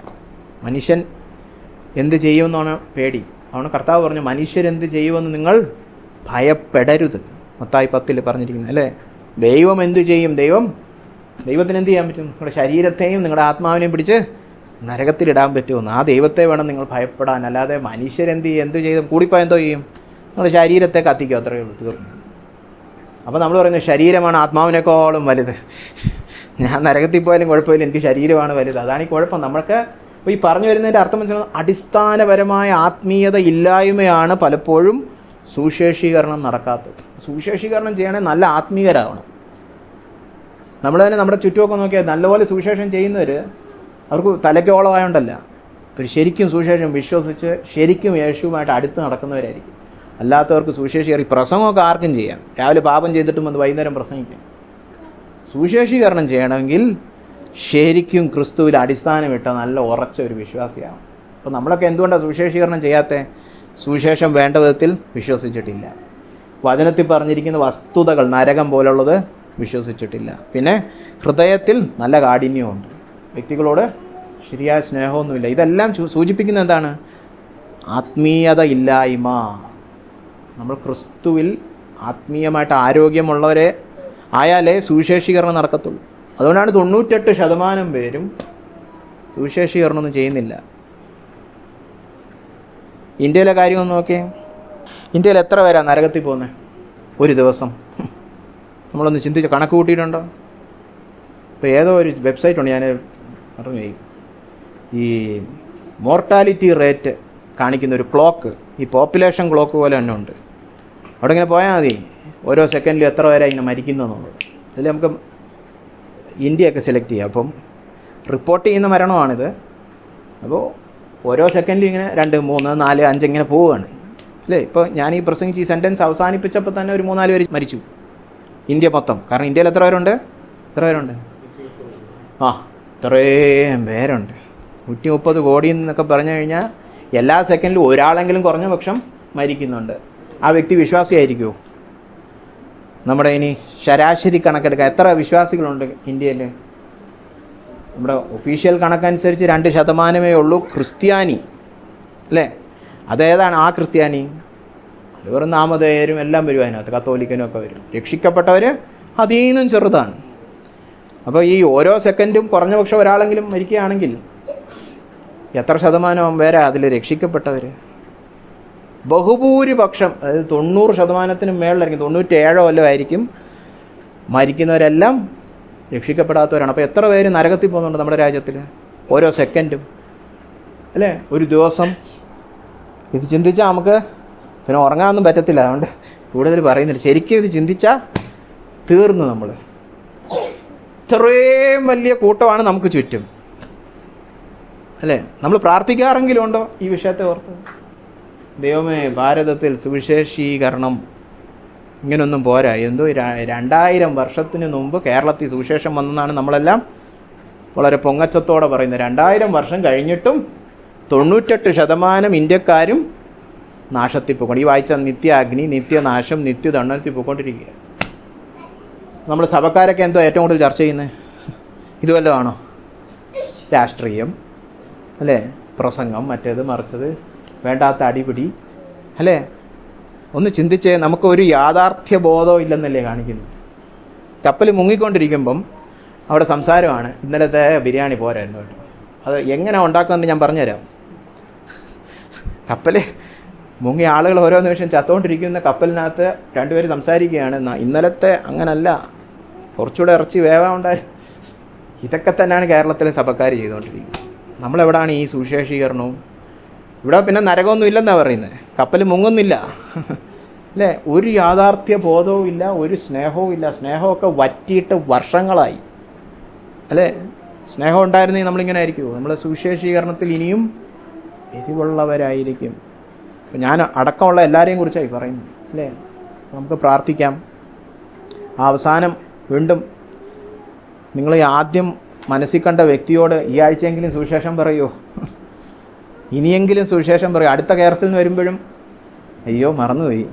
മനുഷ്യൻ എന്ത് ചെയ്യുമെന്നാണ് പേടി. അതുകൊണ്ട് കർത്താവ് പറഞ്ഞു മനുഷ്യരെന്ത് ചെയ്യുമെന്ന് നിങ്ങൾ ഭയപ്പെടരുത്. മത്തായി 10 പറഞ്ഞിരിക്കുന്നത് അല്ലേ. ദൈവം എന്തു ചെയ്യും? ദൈവം ദൈവത്തിന് എന്ത് ചെയ്യാൻ പറ്റും? നിങ്ങളുടെ ശരീരത്തെയും നിങ്ങളുടെ ആത്മാവിനെയും പിടിച്ച് നരകത്തിലിടാൻ പറ്റുമെന്ന്. ആ ദൈവത്തെ വേണം നിങ്ങൾ ഭയപ്പെടാൻ. അല്ലാതെ മനുഷ്യരെന്ത് ചെയ്യും? എന്ത് ചെയ്തും കൂടിപ്പോയാൽ എന്തോ ചെയ്യും? നിങ്ങളുടെ ശരീരത്തെ കത്തിക്കും, അത്രയേ ഉള്ളൂ, തീർന്നു. അപ്പോൾ നമ്മൾ പറയുന്നത് ശരീരമാണ് ആത്മാവിനേക്കാളും വലുത്. ഞാൻ നരകത്തിൽ പോയാലും കുഴപ്പമില്ല, എനിക്ക് ശരീരമാണ് വലുത്. അതാണ് ഈ കുഴപ്പം. നമ്മൾക്ക് ഇപ്പോൾ ഈ പറഞ്ഞു വരുന്നതിൻ്റെ അർത്ഥം മനസ്സിലാക്കുന്നത് അടിസ്ഥാനപരമായ ആത്മീയത ഇല്ലായ്മയാണ് പലപ്പോഴും സുവിശേഷീകരണം നടക്കാത്തത്. സുവിശേഷീകരണം ചെയ്യണമെങ്കിൽ നല്ല ആത്മീയരാകണം. നമ്മൾ തന്നെ നമ്മുടെ ചുറ്റുമൊക്കെ നോക്കിയാൽ നല്ലപോലെ സുവിശേഷം ചെയ്യുന്നവർ അവർക്ക് തലയ്ക്കോളമായോണ്ടല്ല, ഒരു ശരിക്കും സുവിശേഷം വിശ്വസിച്ച് ശരിക്കും യേശുവുമായിട്ട് അടുത്ത് നടക്കുന്നവരായിരിക്കും. അല്ലാത്തവർക്ക് സുവിശേഷീകരണം പ്രസംഗമൊക്കെ ആർക്കും ചെയ്യാം. രാവിലെ പാപം ചെയ്തിട്ടും വന്ന് വൈകുന്നേരം പ്രസംഗിക്കാം. സുവിശേഷീകരണം ചെയ്യണമെങ്കിൽ ശരിക്കും ക്രിസ്തുവിൽ അടിസ്ഥാനമിട്ട നല്ല ഉറച്ച ഒരു വിശ്വാസിയാണ്. അപ്പോൾ നമ്മളൊക്കെ എന്തുകൊണ്ടാണ് സുവിശേഷീകരണം ചെയ്യാത്ത? സുവിശേഷം വേണ്ട വിധത്തിൽ വിശ്വസിച്ചിട്ടില്ല. വചനത്തിൽ പറഞ്ഞിരിക്കുന്ന വസ്തുതകൾ നരകം പോലുള്ളത് വിശ്വസിച്ചിട്ടില്ല. പിന്നെ ഹൃദയത്തിൽ നല്ല കാഠിന്യമുണ്ട്, വ്യക്തികളോട് ശരിയായ സ്നേഹമൊന്നുമില്ല. ഇതെല്ലാം സൂചിപ്പിക്കുന്നത് എന്താണ്? ആത്മീയത ഇല്ലായ്മ. നമ്മൾ ക്രിസ്തുവിൽ ആത്മീയമായിട്ട് ആരോഗ്യമുള്ളവരെ ആയാലേ സുവിശേഷീകരണം നടക്കത്തുള്ളൂ. അതുകൊണ്ടാണ് 98% പേരും സുവിശേഷീകരണമൊന്നും ചെയ്യുന്നില്ല. ഇന്ത്യയിലെ കാര്യം ഒന്ന് നോക്കിയേ. ഇന്ത്യയിൽ എത്ര പേരാ നരകത്തിൽ പോകുന്നത് ഒരു ദിവസം? നമ്മളൊന്ന് ചിന്തിച്ച് കണക്ക് കൂട്ടിയിട്ടുണ്ടോ? ഇപ്പോൾ ഏതോ ഒരു വെബ്സൈറ്റ് ഉണ്ട്, ഞാൻ പറഞ്ഞു, ഈ മോർട്ടാലിറ്റി റേറ്റ് കാണിക്കുന്ന ഒരു ക്ലോക്ക്, ഈ പോപ്പുലേഷൻ ക്ലോക്ക് പോലെ തന്നെ ഉണ്ട്. അവിടെ ഇങ്ങനെ പോയാൽ മതി ഓരോ സെക്കൻഡിലും എത്ര പേരാ ഇങ്ങനെ മരിക്കുന്നതെന്നുള്ളത്. അതിൽ നമുക്ക് ഇന്ത്യയൊക്കെ സെലക്ട് ചെയ്യാം. അപ്പം റിപ്പോർട്ട് ചെയ്യുന്ന മരണമാണിത്. അപ്പോൾ ഓരോ സെക്കൻഡിലും ഇങ്ങനെ 2, 3, 4, 5 ഇങ്ങനെ പോവുകയാണ് അല്ലേ? ഇപ്പോൾ ഞാൻ ഈ പ്രസംഗിച്ച് ഈ സെൻറ്റൻസ് അവസാനിപ്പിച്ചപ്പോൾ തന്നെ ഒരു 3-4 പേര് മരിച്ചു, ഇന്ത്യ മൊത്തം. കാരണം ഇന്ത്യയിൽ എത്ര പേരുണ്ട്? ഇത്രയും പേരുണ്ട്. 130 കോടി എന്നൊക്കെ പറഞ്ഞു കഴിഞ്ഞാൽ എല്ലാ സെക്കൻഡിലും ഒരാളെങ്കിലും കുറഞ്ഞ പക്ഷം മരിക്കുന്നുണ്ട്. ആ വ്യക്തി വിശ്വാസിയായിരിക്കുമോ? നമ്മുടെ ഇനി ശരാശരി കണക്കെടുക്കുക, എത്ര വിശ്വാസികളുണ്ട് ഇന്ത്യയിൽ? നമ്മുടെ ഒഫീഷ്യൽ കണക്കനുസരിച്ച് 2% ഉള്ളൂ ക്രിസ്ത്യാനി അല്ലേ? അതേതാണ് ആ ക്രിസ്ത്യാനി? അത് വെറും നാമധേയരും എല്ലാം വരും അതിനകത്ത്, കത്തോലിക്കനും ഒക്കെ വരും. രക്ഷിക്കപ്പെട്ടവർ അതിൽ നിന്നും ചെറുതാണ്. അപ്പോൾ ഈ ഓരോ സെക്കൻഡും കുറഞ്ഞ പക്ഷം ഒരാളെങ്കിലും മരിക്കുകയാണെങ്കിൽ എത്ര ശതമാനം പേരാ അതിൽ രക്ഷിക്കപ്പെട്ടവർ? ബഹുഭൂരിപക്ഷം, അതായത് 90% മേളിലായിരിക്കും, 97 ആയിരിക്കും മരിക്കുന്നവരെല്ലാം രക്ഷിക്കപ്പെടാത്തവരാണ്. അപ്പോൾ എത്ര പേര് നരകത്തിൽ പോകുന്നുണ്ട് നമ്മുടെ രാജ്യത്തിൽ ഓരോ സെക്കൻഡും അല്ലേ? ഒരു ദിവസം. ഇത് ചിന്തിച്ചാൽ നമുക്ക് പിന്നെ ഉറങ്ങാനൊന്നും പറ്റത്തില്ല. അതുകൊണ്ട് കൂടുതൽ പറയുന്നില്ല. ശരിക്കും ഇത് ചിന്തിച്ചാൽ തീർന്നു നമ്മൾ. ഇത്രയും വലിയ കൂട്ടമാണ് നമുക്ക് ചുറ്റും അല്ലേ? നമ്മൾ പ്രാർത്ഥിക്കാറെങ്കിലും ഉണ്ടോ ഈ വിഷയത്തെ ഓർത്ത്? ദൈവമേ, ഭാരതത്തിൽ സുവിശേഷീകരണം ഇങ്ങനൊന്നും പോരാ. എന്തോ 2000 വർഷത്തിന് മുമ്പ് കേരളത്തിൽ സുവിശേഷം വന്നെന്നാണ് നമ്മളെല്ലാം വളരെ പൊങ്ങച്ചത്തോടെ പറയുന്നത്. 2000 വർഷം കഴിഞ്ഞിട്ടും 98% ഇന്ത്യക്കാരും നാശത്തിൽ പോയിക്കൊണ്ട്, ഈ വായിച്ച നിത്യാഗ്നി, നിത്യനാശം, നിത്യദണ്ഡനത്തിൽ പോയിക്കൊണ്ടിരിക്കുക. നമ്മൾ സഭക്കാരൊക്കെ എന്തോ ഏറ്റവും കൂടുതൽ ചർച്ച ചെയ്യുന്നത് ഇതുവല്ലോ ആണോ? രാഷ്ട്രീയം അല്ലേ? പ്രസംഗം, മറ്റേത് മറിച്ചത്, വേണ്ടാത്ത അടിപിടി അല്ലേ? ഒന്ന് ചിന്തിച്ചേ. നമുക്കൊരു യാഥാർത്ഥ്യ ബോധവും ഇല്ലെന്നല്ലേ കാണിക്കുന്നു. കപ്പൽ മുങ്ങിക്കൊണ്ടിരിക്കുമ്പം അവിടെ സംസാരമാണ്, ഇന്നലത്തെ ബിരിയാണി പോരായിരുന്നു കേട്ടോ. അത് എങ്ങനെ ഉണ്ടാക്കുമെന്ന് ഞാൻ പറഞ്ഞുതരാം. കപ്പൽ മുങ്ങിയ ആളുകൾ ഓരോ നിമിഷം ചത്തുകൊണ്ടിരിക്കുന്ന കപ്പലിനകത്ത് 2 പേര് സംസാരിക്കുകയാണ്, ഇന്നലത്തെ അങ്ങനല്ല, കുറച്ചുകൂടെ ഇറച്ചി വേവാണ്ടായി. ഇതൊക്കെ തന്നെയാണ് കേരളത്തിലെ സഭക്കാർ ചെയ്തുകൊണ്ടിരിക്കുന്നത്. നമ്മളെവിടാണ് ഈ സുവിശേഷീകരണവും? ഇവിടെ പിന്നെ നരകമൊന്നും ഇല്ലെന്നാണ് പറയുന്നത്, കപ്പൽ മുങ്ങുന്നില്ല അല്ലേ? ഒരു യാഥാർത്ഥ്യ ബോധവും ഇല്ല, ഒരു സ്നേഹവും ഇല്ല. സ്നേഹമൊക്കെ വറ്റിയിട്ട് വർഷങ്ങളായി അല്ലേ? സ്നേഹം ഉണ്ടായിരുന്നെങ്കിൽ നമ്മളിങ്ങനെ ആയിരിക്കുമോ? നമ്മൾ സുവിശേഷീകരണത്തിൽ ഇനിയും എരിവുള്ളവരായിരിക്കും. അപ്പം ഞാൻ അടക്കമുള്ള എല്ലാവരെയും കുറിച്ചായി പറയുന്നു അല്ലേ? നമുക്ക് പ്രാർത്ഥിക്കാം. ആ അവസാനം വീണ്ടും നിങ്ങൾ ആദ്യം മനസ്സിൽ കണ്ട വ്യക്തിയോട് ഈ ആഴ്ചയെങ്കിലും സുവിശേഷം പറയുമോ? ഇനിയെങ്കിലും സുവിശേഷം പറയും. അടുത്ത കേരളത്തിൽ വരുമ്പോഴും അയ്യോ മറന്നുപോയി.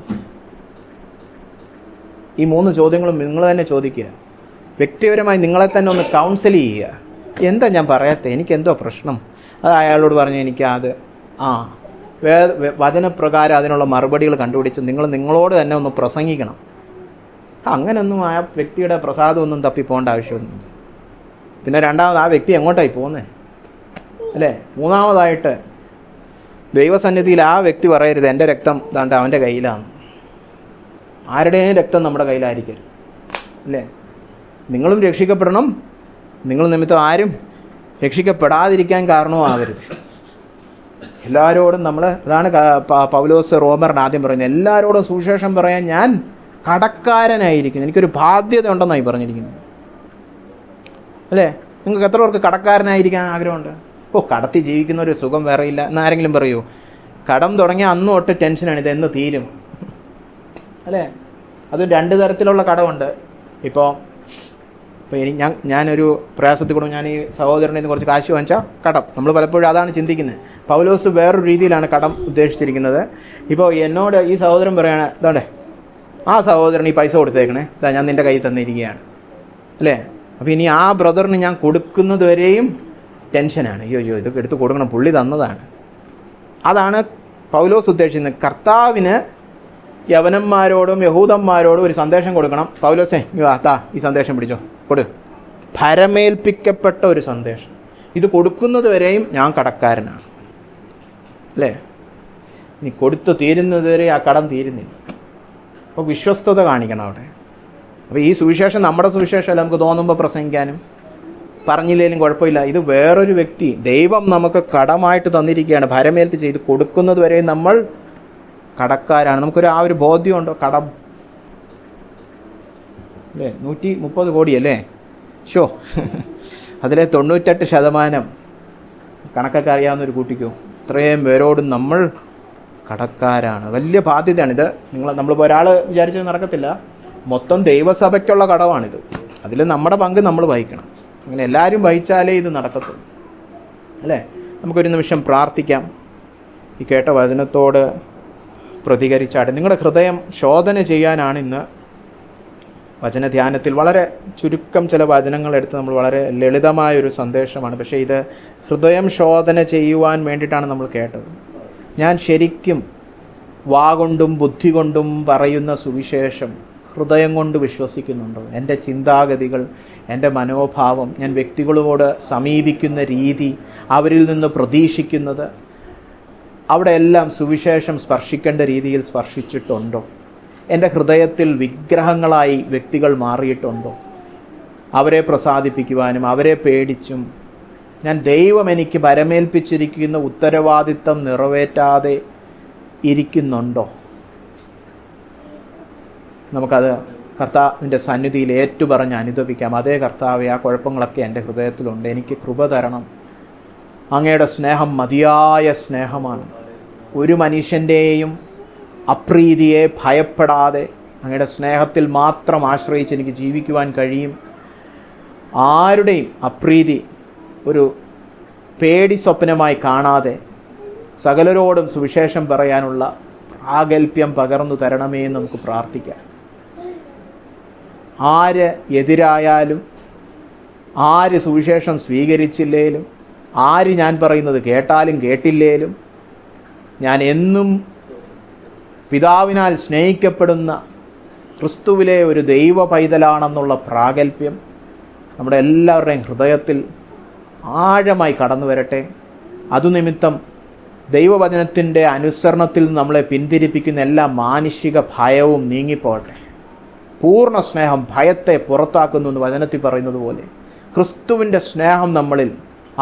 ഈ 3 ചോദ്യങ്ങളും നിങ്ങൾ തന്നെ ചോദിക്കുക. വ്യക്തിപരമായി നിങ്ങളെ തന്നെ ഒന്ന് കൗൺസിൽ ചെയ്യുക. എന്താ ഞാൻ പറയാത്ത, എനിക്കെന്തോ പ്രശ്നം? അത് അയാളോട് പറഞ്ഞു, എനിക്ക് അത് വചനപ്രകാരം അതിനുള്ള മറുപടികൾ കണ്ടുപിടിച്ച് നിങ്ങളോട് തന്നെ ഒന്ന് പ്രസംഗിക്കണം. അങ്ങനെയൊന്നും ആ വ്യക്തിയുടെ പ്രസാദമൊന്നും തപ്പിപ്പോകേണ്ട ആവശ്യമൊന്നുമില്ല. പിന്നെ രണ്ടാമത് ആ വ്യക്തി എങ്ങോട്ടായി പോകുന്നത് അല്ലേ? മൂന്നാമതായിട്ട് ദൈവസന്നിധിയിൽ ആ വ്യക്തി പറയരുത് എൻ്റെ രക്തം ദാണ്ട് അവൻ്റെ കയ്യിലാണ്. ആരുടെയും രക്തം നമ്മുടെ കയ്യിലായിരിക്കരുത് അല്ലേ? നിങ്ങളും രക്ഷിക്കപ്പെടണം, നിങ്ങൾ നിമിത്തം ആരും രക്ഷിക്കപ്പെടാതിരിക്കാൻ കാരണമാവരുത്. എല്ലാവരോടും നമ്മൾ, അതാണ് പൗലോസ് റോമറിന് ആദ്യം പറയുന്നത്, എല്ലാവരോടും സുവിശേഷം പറയാൻ ഞാൻ കടക്കാരനായിരിക്കുന്നു, എനിക്കൊരു ബാധ്യത ഉണ്ടെന്നായി പറഞ്ഞിരിക്കുന്നത് അല്ലേ? നിങ്ങൾക്ക് എത്ര പേർക്ക് കടക്കാരനായിരിക്കാൻ ആഗ്രഹമുണ്ട്? കടത്തി ജീവിക്കുന്ന ഒരു സുഖം വേറെ ഇല്ല എന്നാരെങ്കിലും പറയൂ? കടം തുടങ്ങിയ അന്ന് തൊട്ട് ടെൻഷനാണ്, ഇത് എന്ന് തീരും അല്ലേ? അതും രണ്ട് തരത്തിലുള്ള കടമുണ്ട്. ഇപ്പോൾ ഞാനൊരു പ്രയാസത്തിൽ കൂടെ ഞാൻ ഈ സഹോദരനിൽ നിന്ന് കുറച്ച് കാശ് വാങ്ങിച്ചാൽ കടം. നമ്മൾ പലപ്പോഴും അതാണ് ചിന്തിക്കുന്നത്. പൗലോസ് വേറൊരു രീതിയിലാണ് കടം ഉദ്ദേശിച്ചിരിക്കുന്നത്. ഇപ്പോൾ എന്നോട് ഈ സഹോദരൻ പറയാണ്, ഇതാണ്ടേ ആ സഹോദരൻ ഈ പൈസ കൊടുത്തേക്കണേ, ഇതാ ഞാൻ നിൻ്റെ കയ്യിൽ തന്നിരിക്കുകയാണ് അല്ലേ? അപ്പോൾ ഇനി ആ ബ്രദറിന് ഞാൻ കൊടുക്കുന്നത് വരെയും ടെൻഷനാണ്. അയ്യോ ഇതൊക്കെ എടുത്ത് കൊടുക്കണം, പുള്ളി തന്നതാണ്. അതാണ് പൗലോസ് ഉദ്ദേശിക്കുന്നത്. കർത്താവിന് യവനന്മാരോടും യഹൂദന്മാരോടും ഒരു സന്ദേശം കൊടുക്കണം. പൗലോസേ ഈ സന്ദേശം പിടിച്ചോ, കൊടു. ഭരമേൽപ്പിക്കപ്പെട്ട ഒരു സന്ദേശം. ഇത് കൊടുക്കുന്നത് വരെയും ഞാൻ കടക്കാരനാണ് അല്ലേ? ഇനി കൊടുത്തു തീരുന്നത് വരെ ആ കടം തീരുന്നില്ല. അപ്പോൾ വിശ്വസ്തത കാണിക്കണം അവിടെ. അപ്പോൾ ഈ സുവിശേഷം നമ്മുടെ സുവിശേഷമല്ല, നമുക്ക് തോന്നുമ്പോൾ പ്രസംഗിക്കാനും പറഞ്ഞില്ലെങ്കിലും കുഴപ്പമില്ല. ഇത് വേറൊരു വ്യക്തി, ദൈവം നമുക്ക് കടമായിട്ട് തന്നിരിക്കുകയാണ്, ഭരമേൽപ്പിച്ച്. ഇത് കൊടുക്കുന്നത് വരെ നമ്മൾ കടക്കാരാണ്. നമുക്കൊരു ആ ഒരു ബോധ്യമുണ്ടോ? കടം അല്ലേ? 130 കോടിയല്ലേ? അതിലെ 98% കണക്കൊക്കെ അറിയാവുന്നൊരു കൂട്ടിക്കോ, ഇത്രയും പേരോടും നമ്മൾ കടക്കാരാണ്. വലിയ ബാധ്യതയാണിത്. നമ്മളിപ്പോൾ ഒരാൾ വിചാരിച്ചത് നടക്കത്തില്ല. മൊത്തം ദൈവസഭയ്ക്കുള്ള കടമാണിത്. അതിൽ നമ്മുടെ പങ്ക് നമ്മൾ വഹിക്കണം. അങ്ങനെ എല്ലാവരും വഹിച്ചാലേ ഇത് നടക്കത്തുള്ളൂ അല്ലേ? നമുക്കൊരു നിമിഷം പ്രാർത്ഥിക്കാം. ഈ കേട്ട വചനത്തോട് പ്രതികരിച്ചാട്ടെ. നിങ്ങളുടെ ഹൃദയം ശോധന ചെയ്യാനാണ് ഇന്ന് വചനധ്യാനത്തിൽ വളരെ ചുരുക്കം ചില വചനങ്ങൾ എടുത്ത് നമ്മൾ വളരെ ലളിതമായൊരു സന്ദേശമാണ്. പക്ഷേ ഇത് ഹൃദയം ശോധന ചെയ്യുവാൻ വേണ്ടിയിട്ടാണ് നമ്മൾ കേട്ടത്. ഞാൻ ശരിക്കും വാഗൊണ്ടും ബുദ്ധി കൊണ്ടും പറയുന്ന സുവിശേഷം ഹൃദയം കൊണ്ട് വിശ്വസിക്കുന്നുണ്ടോ? എൻ്റെ ചിന്താഗതികൾ, എൻ്റെ മനോഭാവം, ഞാൻ വ്യക്തികളോട് സമീപിക്കുന്ന രീതി, അവരിൽ നിന്ന് പ്രതീക്ഷിക്കുന്നത്, അവിടെ എല്ലാം സുവിശേഷം സ്പർശിക്കേണ്ട രീതിയിൽ സ്പർശിച്ചിട്ടുണ്ടോ? എൻ്റെ ഹൃദയത്തിൽ വിഗ്രഹങ്ങളായി വ്യക്തികൾ മാറിയിട്ടുണ്ടോ? അവരെ പ്രസാദിപ്പിക്കുവാനും അവരെ പേടിച്ചും ഞാൻ ദൈവം എനിക്ക് ഭരമേൽപ്പിച്ചിരിക്കുന്ന ഉത്തരവാദിത്തം നിറവേറ്റാതെ ഇരിക്കുന്നുണ്ടോ? നമുക്കത് കർത്താവിൻ്റെ സന്നിധിയിൽ ഏറ്റുപറഞ്ഞ് അനുദപിക്കാം. അതേ കർത്താവേ, ആ കുഴപ്പങ്ങളൊക്കെ എൻ്റെ ഹൃദയത്തിലുണ്ട്, എനിക്ക് കൃപ തരണം. അങ്ങയുടെ സ്നേഹം മതിയായ സ്നേഹമാണ്. ഒരു മനുഷ്യൻ്റെയും അപ്രീതിയെ ഭയപ്പെടാതെ അങ്ങയുടെ സ്നേഹത്തിൽ മാത്രം ആശ്രയിച്ച് എനിക്ക് ജീവിക്കുവാൻ കഴിയും. ആരുടെയും അപ്രീതി ഒരു പേടി സ്വപ്നമായി കാണാതെ സകലരോടും സുവിശേഷം പറയാനുള്ള പ്രാഗൽഭ്യം പകർന്നു തരണമേ എന്ന് നമുക്ക് പ്രാർത്ഥിക്കാം. ആര് എതിരായാലും, ആര് സുവിശേഷം സ്വീകരിച്ചില്ലേലും, ആര് ഞാൻ പറയുന്നത് കേട്ടാലും കേട്ടില്ലേലും, ഞാൻ എന്നും പിതാവിനാൽ സ്നേഹിക്കപ്പെടുന്ന ക്രിസ്തുവിലെ ഒരു ദൈവ പൈതലാണെന്നുള്ള പ്രാഗൽഭ്യം നമ്മുടെ എല്ലാവരുടെയും ഹൃദയത്തിൽ ആഴമായി കടന്നു വരട്ടെ. അതുനിമിത്തം ദൈവവചനത്തിൻ്റെ അനുസരണത്തിൽ നമ്മളെ പിന്തിരിപ്പിക്കുന്ന എല്ലാ മാനുഷിക ഭയവും നീങ്ങിപ്പോട്ടെ. പൂർണ്ണ സ്നേഹം ഭയത്തെ പുറത്താക്കുന്നു എന്ന് വചനത്തിൽ പറയുന്നത് പോലെ ക്രിസ്തുവിൻ്റെ സ്നേഹം നമ്മളിൽ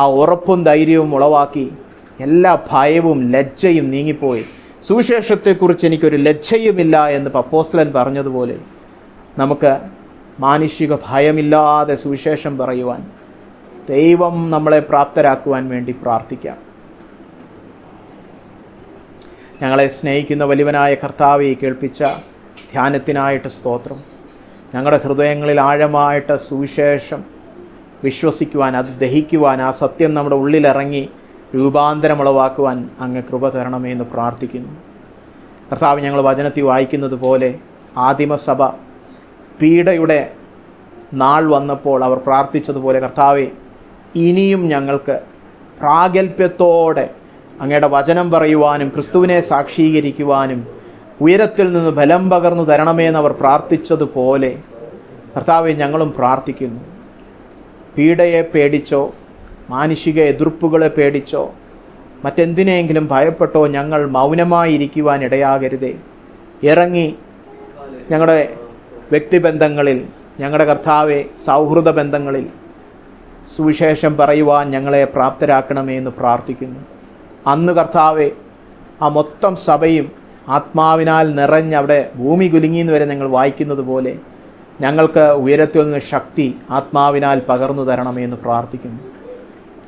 ആ ഉറപ്പും ധൈര്യവും ഉളവാക്കി എല്ലാ ഭയവും ലജ്ജയും നീങ്ങിപ്പോയി സുവിശേഷത്തെക്കുറിച്ച് എനിക്കൊരു ലജ്ജയുമില്ല എന്ന് അപ്പോസ്തലൻ പറഞ്ഞതുപോലെ നമുക്ക് മാനുഷിക ഭയമില്ലാതെ സുവിശേഷം പറയുവാൻ ദൈവം നമ്മളെ പ്രാപ്തരാക്കുവാൻ വേണ്ടി പ്രാർത്ഥിക്കാം. ഞങ്ങളെ സ്നേഹിക്കുന്ന വലിയവനായ കർത്താവെ, കേൾപ്പിച്ച ധ്യാനത്തിനായിട്ട് സ്തോത്രം. ഞങ്ങളുടെ ഹൃദയങ്ങളിൽ ആഴമായിട്ട് സുവിശേഷം വിശ്വസിക്കുവാൻ, അത് ദഹിക്കുവാൻ, ആ സത്യം നമ്മുടെ ഉള്ളിലിറങ്ങി രൂപാന്തരമുളവാക്കുവാൻ അങ്ങ് കൃപ തരണമേ എന്ന് പ്രാർത്ഥിക്കുന്നു. കർത്താവ്, ഞങ്ങൾ വചനത്തിൽ വായിക്കുന്നത് പോലെ ആദിമസഭ പീഡയുടെ നാൾ വന്നപ്പോൾ അവർ പ്രാർത്ഥിച്ചതുപോലെ കർത്താവെ, ഇനിയും ഞങ്ങൾക്ക് പ്രാഗൽഭ്യത്തോടെ അങ്ങയുടെ വചനം പറയുവാനും ക്രിസ്തുവിനെ സാക്ഷീകരിക്കുവാനും ഉയരത്തിൽ നിന്ന് ബലം പകർന്നു തരണമെന്ന് അവർ പ്രാർത്ഥിച്ചതുപോലെ കർത്താവെ, ഞങ്ങളും പ്രാർത്ഥിക്കുന്നു. പീഡയെ പേടിച്ചോ മാനുഷിക എതിർപ്പുകളെ പേടിച്ചോ മറ്റെന്തിനെങ്കിലും ഭയപ്പെട്ടോ ഞങ്ങൾ മൗനമായിരിക്കുവാൻ ഇടയാകരുതേ. ഇറങ്ങി ഞങ്ങളുടെ വ്യക്തിബന്ധങ്ങളിൽ, ഞങ്ങളുടെ കർത്താവെ സൗഹൃദ ബന്ധങ്ങളിൽ സുവിശേഷം പറയുവാൻ ഞങ്ങളെ പ്രാപ്തരാക്കണമേ എന്ന് പ്രാർത്ഥിക്കുന്നു. അന്ന് കർത്താവെ ആ മൊത്തം സഭയും ആത്മാവിനാൽ നിറഞ്ഞവിടെ ഭൂമി കുലുങ്ങിയെന്ന് വരെ ഞങ്ങൾ വായിക്കുന്നത് പോലെ ഞങ്ങൾക്ക് ഉയരത്തിൽ നിന്ന് ശക്തി ആത്മാവിനാൽ പകർന്നു തരണമേ എന്ന് പ്രാർത്ഥിക്കുന്നു.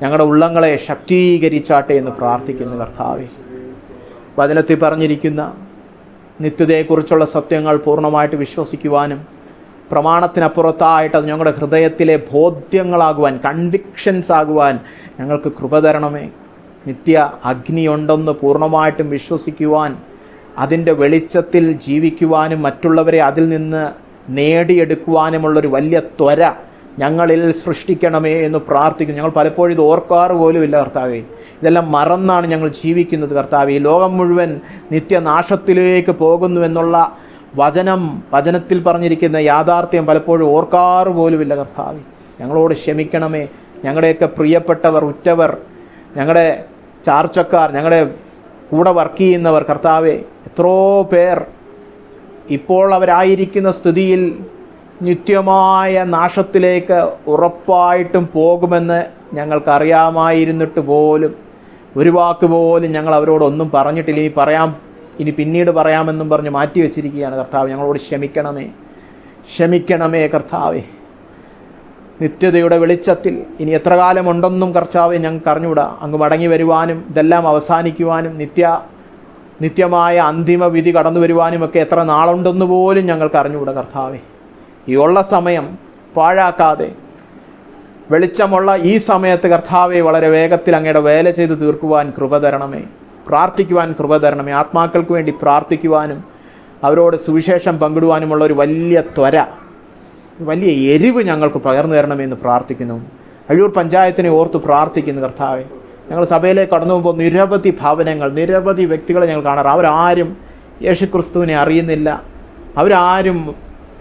ഞങ്ങളുടെ ഉള്ളങ്ങളെ ശക്തീകരിച്ചാട്ടെ എന്ന് പ്രാർത്ഥിക്കുന്നു കർത്താവെ. വചനത്തിൽ പറഞ്ഞിരിക്കുന്ന നിത്യതയെക്കുറിച്ചുള്ള സത്യങ്ങൾ പൂർണ്ണമായിട്ട് വിശ്വസിക്കുവാനും പ്രമാണത്തിനപ്പുറത്തായിട്ട് അത് ഞങ്ങളുടെ ഹൃദയത്തിലെ ബോധ്യങ്ങളാകുവാൻ, കൺവിക്ഷൻസ് ആകുവാൻ ഞങ്ങൾക്ക് കൃപ തരണമേ. നിത്യ അഗ്നിയുണ്ടെന്ന് പൂർണ്ണമായിട്ടും വിശ്വസിക്കുവാൻ, അതിൻ്റെ വെളിച്ചത്തിൽ ജീവിക്കുവാനും മറ്റുള്ളവരെ അതിൽ നിന്ന് നേടിയെടുക്കുവാനുമുള്ളൊരു വലിയ ത്വര ഞങ്ങളിൽ സൃഷ്ടിക്കണമേ എന്ന് പ്രാർത്ഥിക്കുന്നു. ഞങ്ങൾ പലപ്പോഴും ഇത് ഓർക്കാറ് പോലുമില്ല കർത്താവേ. ഇതെല്ലാം മറന്നാണ് ഞങ്ങൾ ജീവിക്കുന്നത് കർത്താവേ. ഈ ലോകം മുഴുവൻ നിത്യനാശത്തിലേക്ക് പോകുന്നു എന്നുള്ള വചനത്തിൽ പറഞ്ഞിരിക്കുന്ന യാഥാർത്ഥ്യം പലപ്പോഴും ഓർക്കാറ് പോലുമില്ല കർത്താവേ. ഞങ്ങളോട് ക്ഷമിക്കണമേ. ഞങ്ങളുടെയൊക്കെ പ്രിയപ്പെട്ടവർ, ഉറ്റവർ, ഞങ്ങളുടെ ചാർച്ചക്കാർ, ഞങ്ങളുടെ കൂടെ വർക്ക് ചെയ്യുന്നവർ കർത്താവേ, എത്രയോ പേർ ഇപ്പോൾ അവരായിരിക്കുന്ന സ്ഥിതിയിൽ നിത്യമായ നാശത്തിലേക്ക് ഉറപ്പായിട്ടും പോകുമെന്ന് ഞങ്ങൾക്കറിയാമായിരുന്നിട്ട് പോലും ഒരു വാക്ക് പോലും ഞങ്ങൾ അവരോടൊന്നും പറഞ്ഞിട്ടില്ല. ഇനി പിന്നീട് പറയാമെന്നും പറഞ്ഞ് മാറ്റി വെച്ചിരിക്കുകയാണ് കർത്താവ്. ഞങ്ങളോട് ക്ഷമിക്കണമേ കർത്താവേ. നിത്യതയുടെ വെളിച്ചത്തിൽ ഇനി എത്ര കാലമുണ്ടെന്നും കർത്താവെ ഞങ്ങൾക്ക് അറിഞ്ഞുകൂടാ. അങ്ങ് മടങ്ങി വരുവാനും ഇതെല്ലാം അവസാനിക്കുവാനും നിത്യമായ അന്തിമ വിധി കടന്നു വരുവാനും ഒക്കെ എത്ര നാളുണ്ടെന്ന് പോലും ഞങ്ങൾക്ക് അറിഞ്ഞുകൂടാ കർത്താവെ. ഈ ഉള്ള സമയം പാഴാക്കാതെ വെളിച്ചമുള്ള ഈ സമയത്ത് കർത്താവെ വളരെ വേഗത്തിൽ അങ്ങയുടെ വേല ചെയ്ത് തീർക്കുവാൻ കൃപ തരണമേ. പ്രാർത്ഥിക്കുവാൻ കൃപ തരണമേ. ആത്മാക്കൾക്ക് വേണ്ടി പ്രാർത്ഥിക്കുവാനും അവരോട് സുവിശേഷം പങ്കിടുവാനുമുള്ള ഒരു വലിയ ത്വര, വലിയ എരിവ് ഞങ്ങൾക്ക് പകർന്നു തരണമെന്ന് പ്രാർത്ഥിക്കുന്നു. അഴൂർ പഞ്ചായത്തിനെ ഓർത്ത് പ്രാർത്ഥിക്കുന്നു കർത്താവെ. ഞങ്ങൾ സഭയിലേക്ക് കടന്നു പോകുമ്പോൾ നിരവധി ഭവനങ്ങൾ, നിരവധി വ്യക്തികളെ ഞങ്ങൾ കാണാറ്. അവരാരും യേശുക്രിസ്തുവിനെ അറിയുന്നില്ല. അവരാരും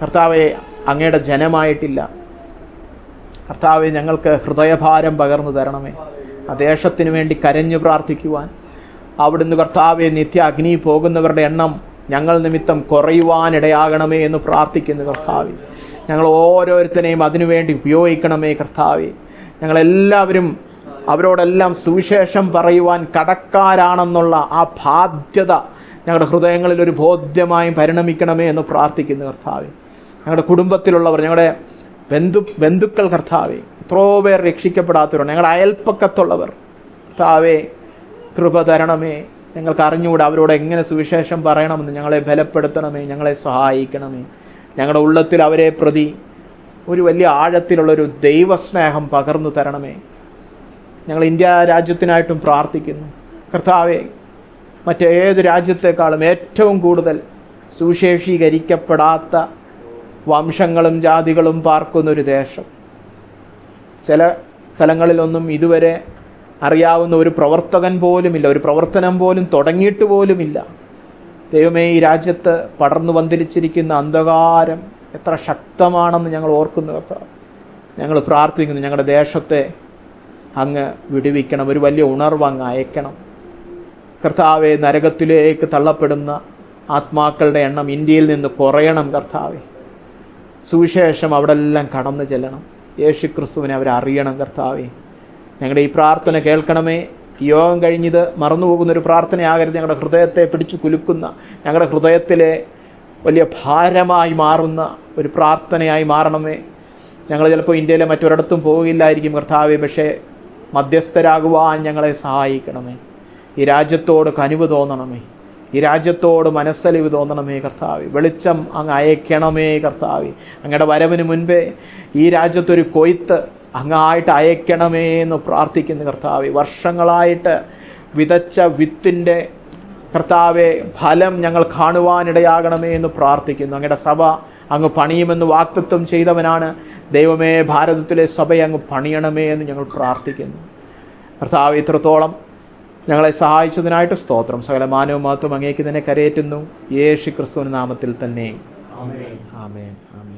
കർത്താവെ അങ്ങയുടെ ജനമായിട്ടില്ല. കർത്താവെ, ഞങ്ങൾക്ക് ഹൃദയഭാരം പകർന്നു തരണമേ. ആ ദേശത്തിന് വേണ്ടി കരഞ്ഞു പ്രാർത്ഥിക്കുവാൻ, അവിടുന്ന് കർത്താവെ നിത്യ അഗ്നി പോകുന്നവരുടെ എണ്ണം ഞങ്ങൾ നിമിത്തം കുറയുവാനിടയാകണമേ എന്ന് പ്രാർത്ഥിക്കുന്നു കർത്താവെ. ഞങ്ങൾ ഓരോരുത്തരെയും അതിനുവേണ്ടി ഉപയോഗിക്കണമേ കർത്താവെ. ഞങ്ങളെല്ലാവരും അവരോടെല്ലാം സുവിശേഷം പറയുവാൻ കടക്കാരാണെന്നുള്ള ആ ബാധ്യത ഞങ്ങളുടെ ഹൃദയങ്ങളിൽ ഒരു ബോധ്യമായും പരിണമിക്കണമേ എന്ന് പ്രാർത്ഥിക്കുന്നു കർത്താവെ. ഞങ്ങളുടെ കുടുംബത്തിലുള്ളവർ, ഞങ്ങളുടെ ബന്ധുക്കൾ കർത്താവെ, എത്രയോ പേർ രക്ഷിക്കപ്പെടാത്തവരുണ്ട്. ഞങ്ങളുടെ അയൽപ്പക്കത്തുള്ളവർ കർത്താവെ, കൃപ തരണമേ. ഞങ്ങൾക്ക് അറിഞ്ഞുകൂടാ അവരോട് എങ്ങനെ സുവിശേഷം പറയണമെന്ന്. ഞങ്ങളെ ബലപ്പെടുത്തണമേ, ഞങ്ങളെ സഹായിക്കണമേ. ഞങ്ങളുടെ ഉള്ളത്തിൽ അവരെ പ്രതി ഒരു വലിയ ആഴത്തിലുള്ളൊരു ദൈവസ്നേഹം പകർന്നു തരണമേ. ഞങ്ങൾ ഇന്ത്യ രാജ്യത്തിനായിട്ടും പ്രാർത്ഥിക്കുന്നു കർത്താവെ. മറ്റേത് രാജ്യത്തെക്കാളും ഏറ്റവും കൂടുതൽ സുവിശേഷീകരിക്കപ്പെടാത്ത വംശങ്ങളും ജാതികളും പാർക്കുന്നൊരു ദേശം. ചില സ്ഥലങ്ങളിലൊന്നും ഇതുവരെ അറിയാവുന്ന ഒരു പ്രവർത്തകൻ പോലുമില്ല, ഒരു പ്രവർത്തനം പോലും തുടങ്ങിയിട്ട് പോലുമില്ല. ദൈവമേ, ഈ രാജ്യത്ത് പടർന്നു വന്നിരിച്ചിരിക്കുന്ന അന്ധകാരം എത്ര ശക്തമാണെന്ന് ഞങ്ങൾ ഓർക്കുന്നു കർത്താവ്. ഞങ്ങൾ പ്രാർത്ഥിക്കുന്നു, ഞങ്ങളുടെ ദേശത്തെ അങ്ങ് വിടുവിക്കണം. ഒരു വലിയ ഉണർവ് അങ്ങ് അയക്കണം കർത്താവെ. നരകത്തിലേക്ക് തള്ളപ്പെടുന്ന ആത്മാക്കളുടെ എണ്ണം ഇന്ത്യയിൽ നിന്ന് കുറയണം കർത്താവെ. സുവിശേഷം അവിടെ എല്ലാം കടന്നു ചെല്ലണം. യേശുക്രിസ്തുവിനെ അവരറിയണം കർത്താവെ. ഞങ്ങളുടെ ഈ പ്രാർത്ഥന കേൾക്കണമേ. യോഗം കഴിഞ്ഞത് മറന്നുപോകുന്നൊരു പ്രാർത്ഥനയാകരുത്. ഞങ്ങളുടെ ഹൃദയത്തെ പിടിച്ചു കുലുക്കുന്ന, ഞങ്ങളുടെ ഹൃദയത്തിലെ വലിയ ഭാരമായി മാറുന്ന ഒരു പ്രാർത്ഥനയായി മാറണമേ. ഞങ്ങൾ ചിലപ്പോൾ ഇന്ത്യയിലെ മറ്റൊരിടത്തും പോകില്ലായിരിക്കും കർത്താവെ, പക്ഷേ മധ്യസ്ഥരാകുവാൻ ഞങ്ങളെ സഹായിക്കണമേ. ഈ രാജ്യത്തോട് കനിവ് തോന്നണമേ. ഈ രാജ്യത്തോട് മനസ്സലിവ് തോന്നണമേ കർത്താവെ. വെളിച്ചം അങ്ങ് അയക്കണമേ കർത്താവെ. അങ്ങയുടെ വരവിന് മുൻപേ ഈ രാജ്യത്തൊരു കൊയ്ത്ത് അങ്ങായിട്ട് അയക്കണമേ എന്ന് പ്രാർത്ഥിക്കുന്നു കർത്താവെ. വർഷങ്ങളായിട്ട് വിതച്ച വിത്തിൻ്റെ കർത്താവെ ഫലം ഞങ്ങൾ കാണുവാനിടയാകണമേ എന്ന് പ്രാർത്ഥിക്കുന്നു. അങ്ങയുടെ സഭ അങ്ങ് പണിയുമെന്ന് വാഗ്ദത്തം ചെയ്തവനാണ്. ദൈവമേ, ഭാരതത്തിലെ സഭയെ അങ്ങ് പണിയണമേ എന്ന് ഞങ്ങൾ പ്രാർത്ഥിക്കുന്നു കർത്താവെ. ഇത്രത്തോളം ഞങ്ങളെ സഹായിച്ചതിനായിട്ട് സ്തോത്രം. സകല മാനവ മഹത്വം അങ്ങേക്ക് തന്നെ കരയേറ്റുന്നു. യേശു ക്രിസ്തുവിന്റെ നാമത്തിൽ തന്നെ. ആമേൻ. ആമേൻ. ആമേൻ.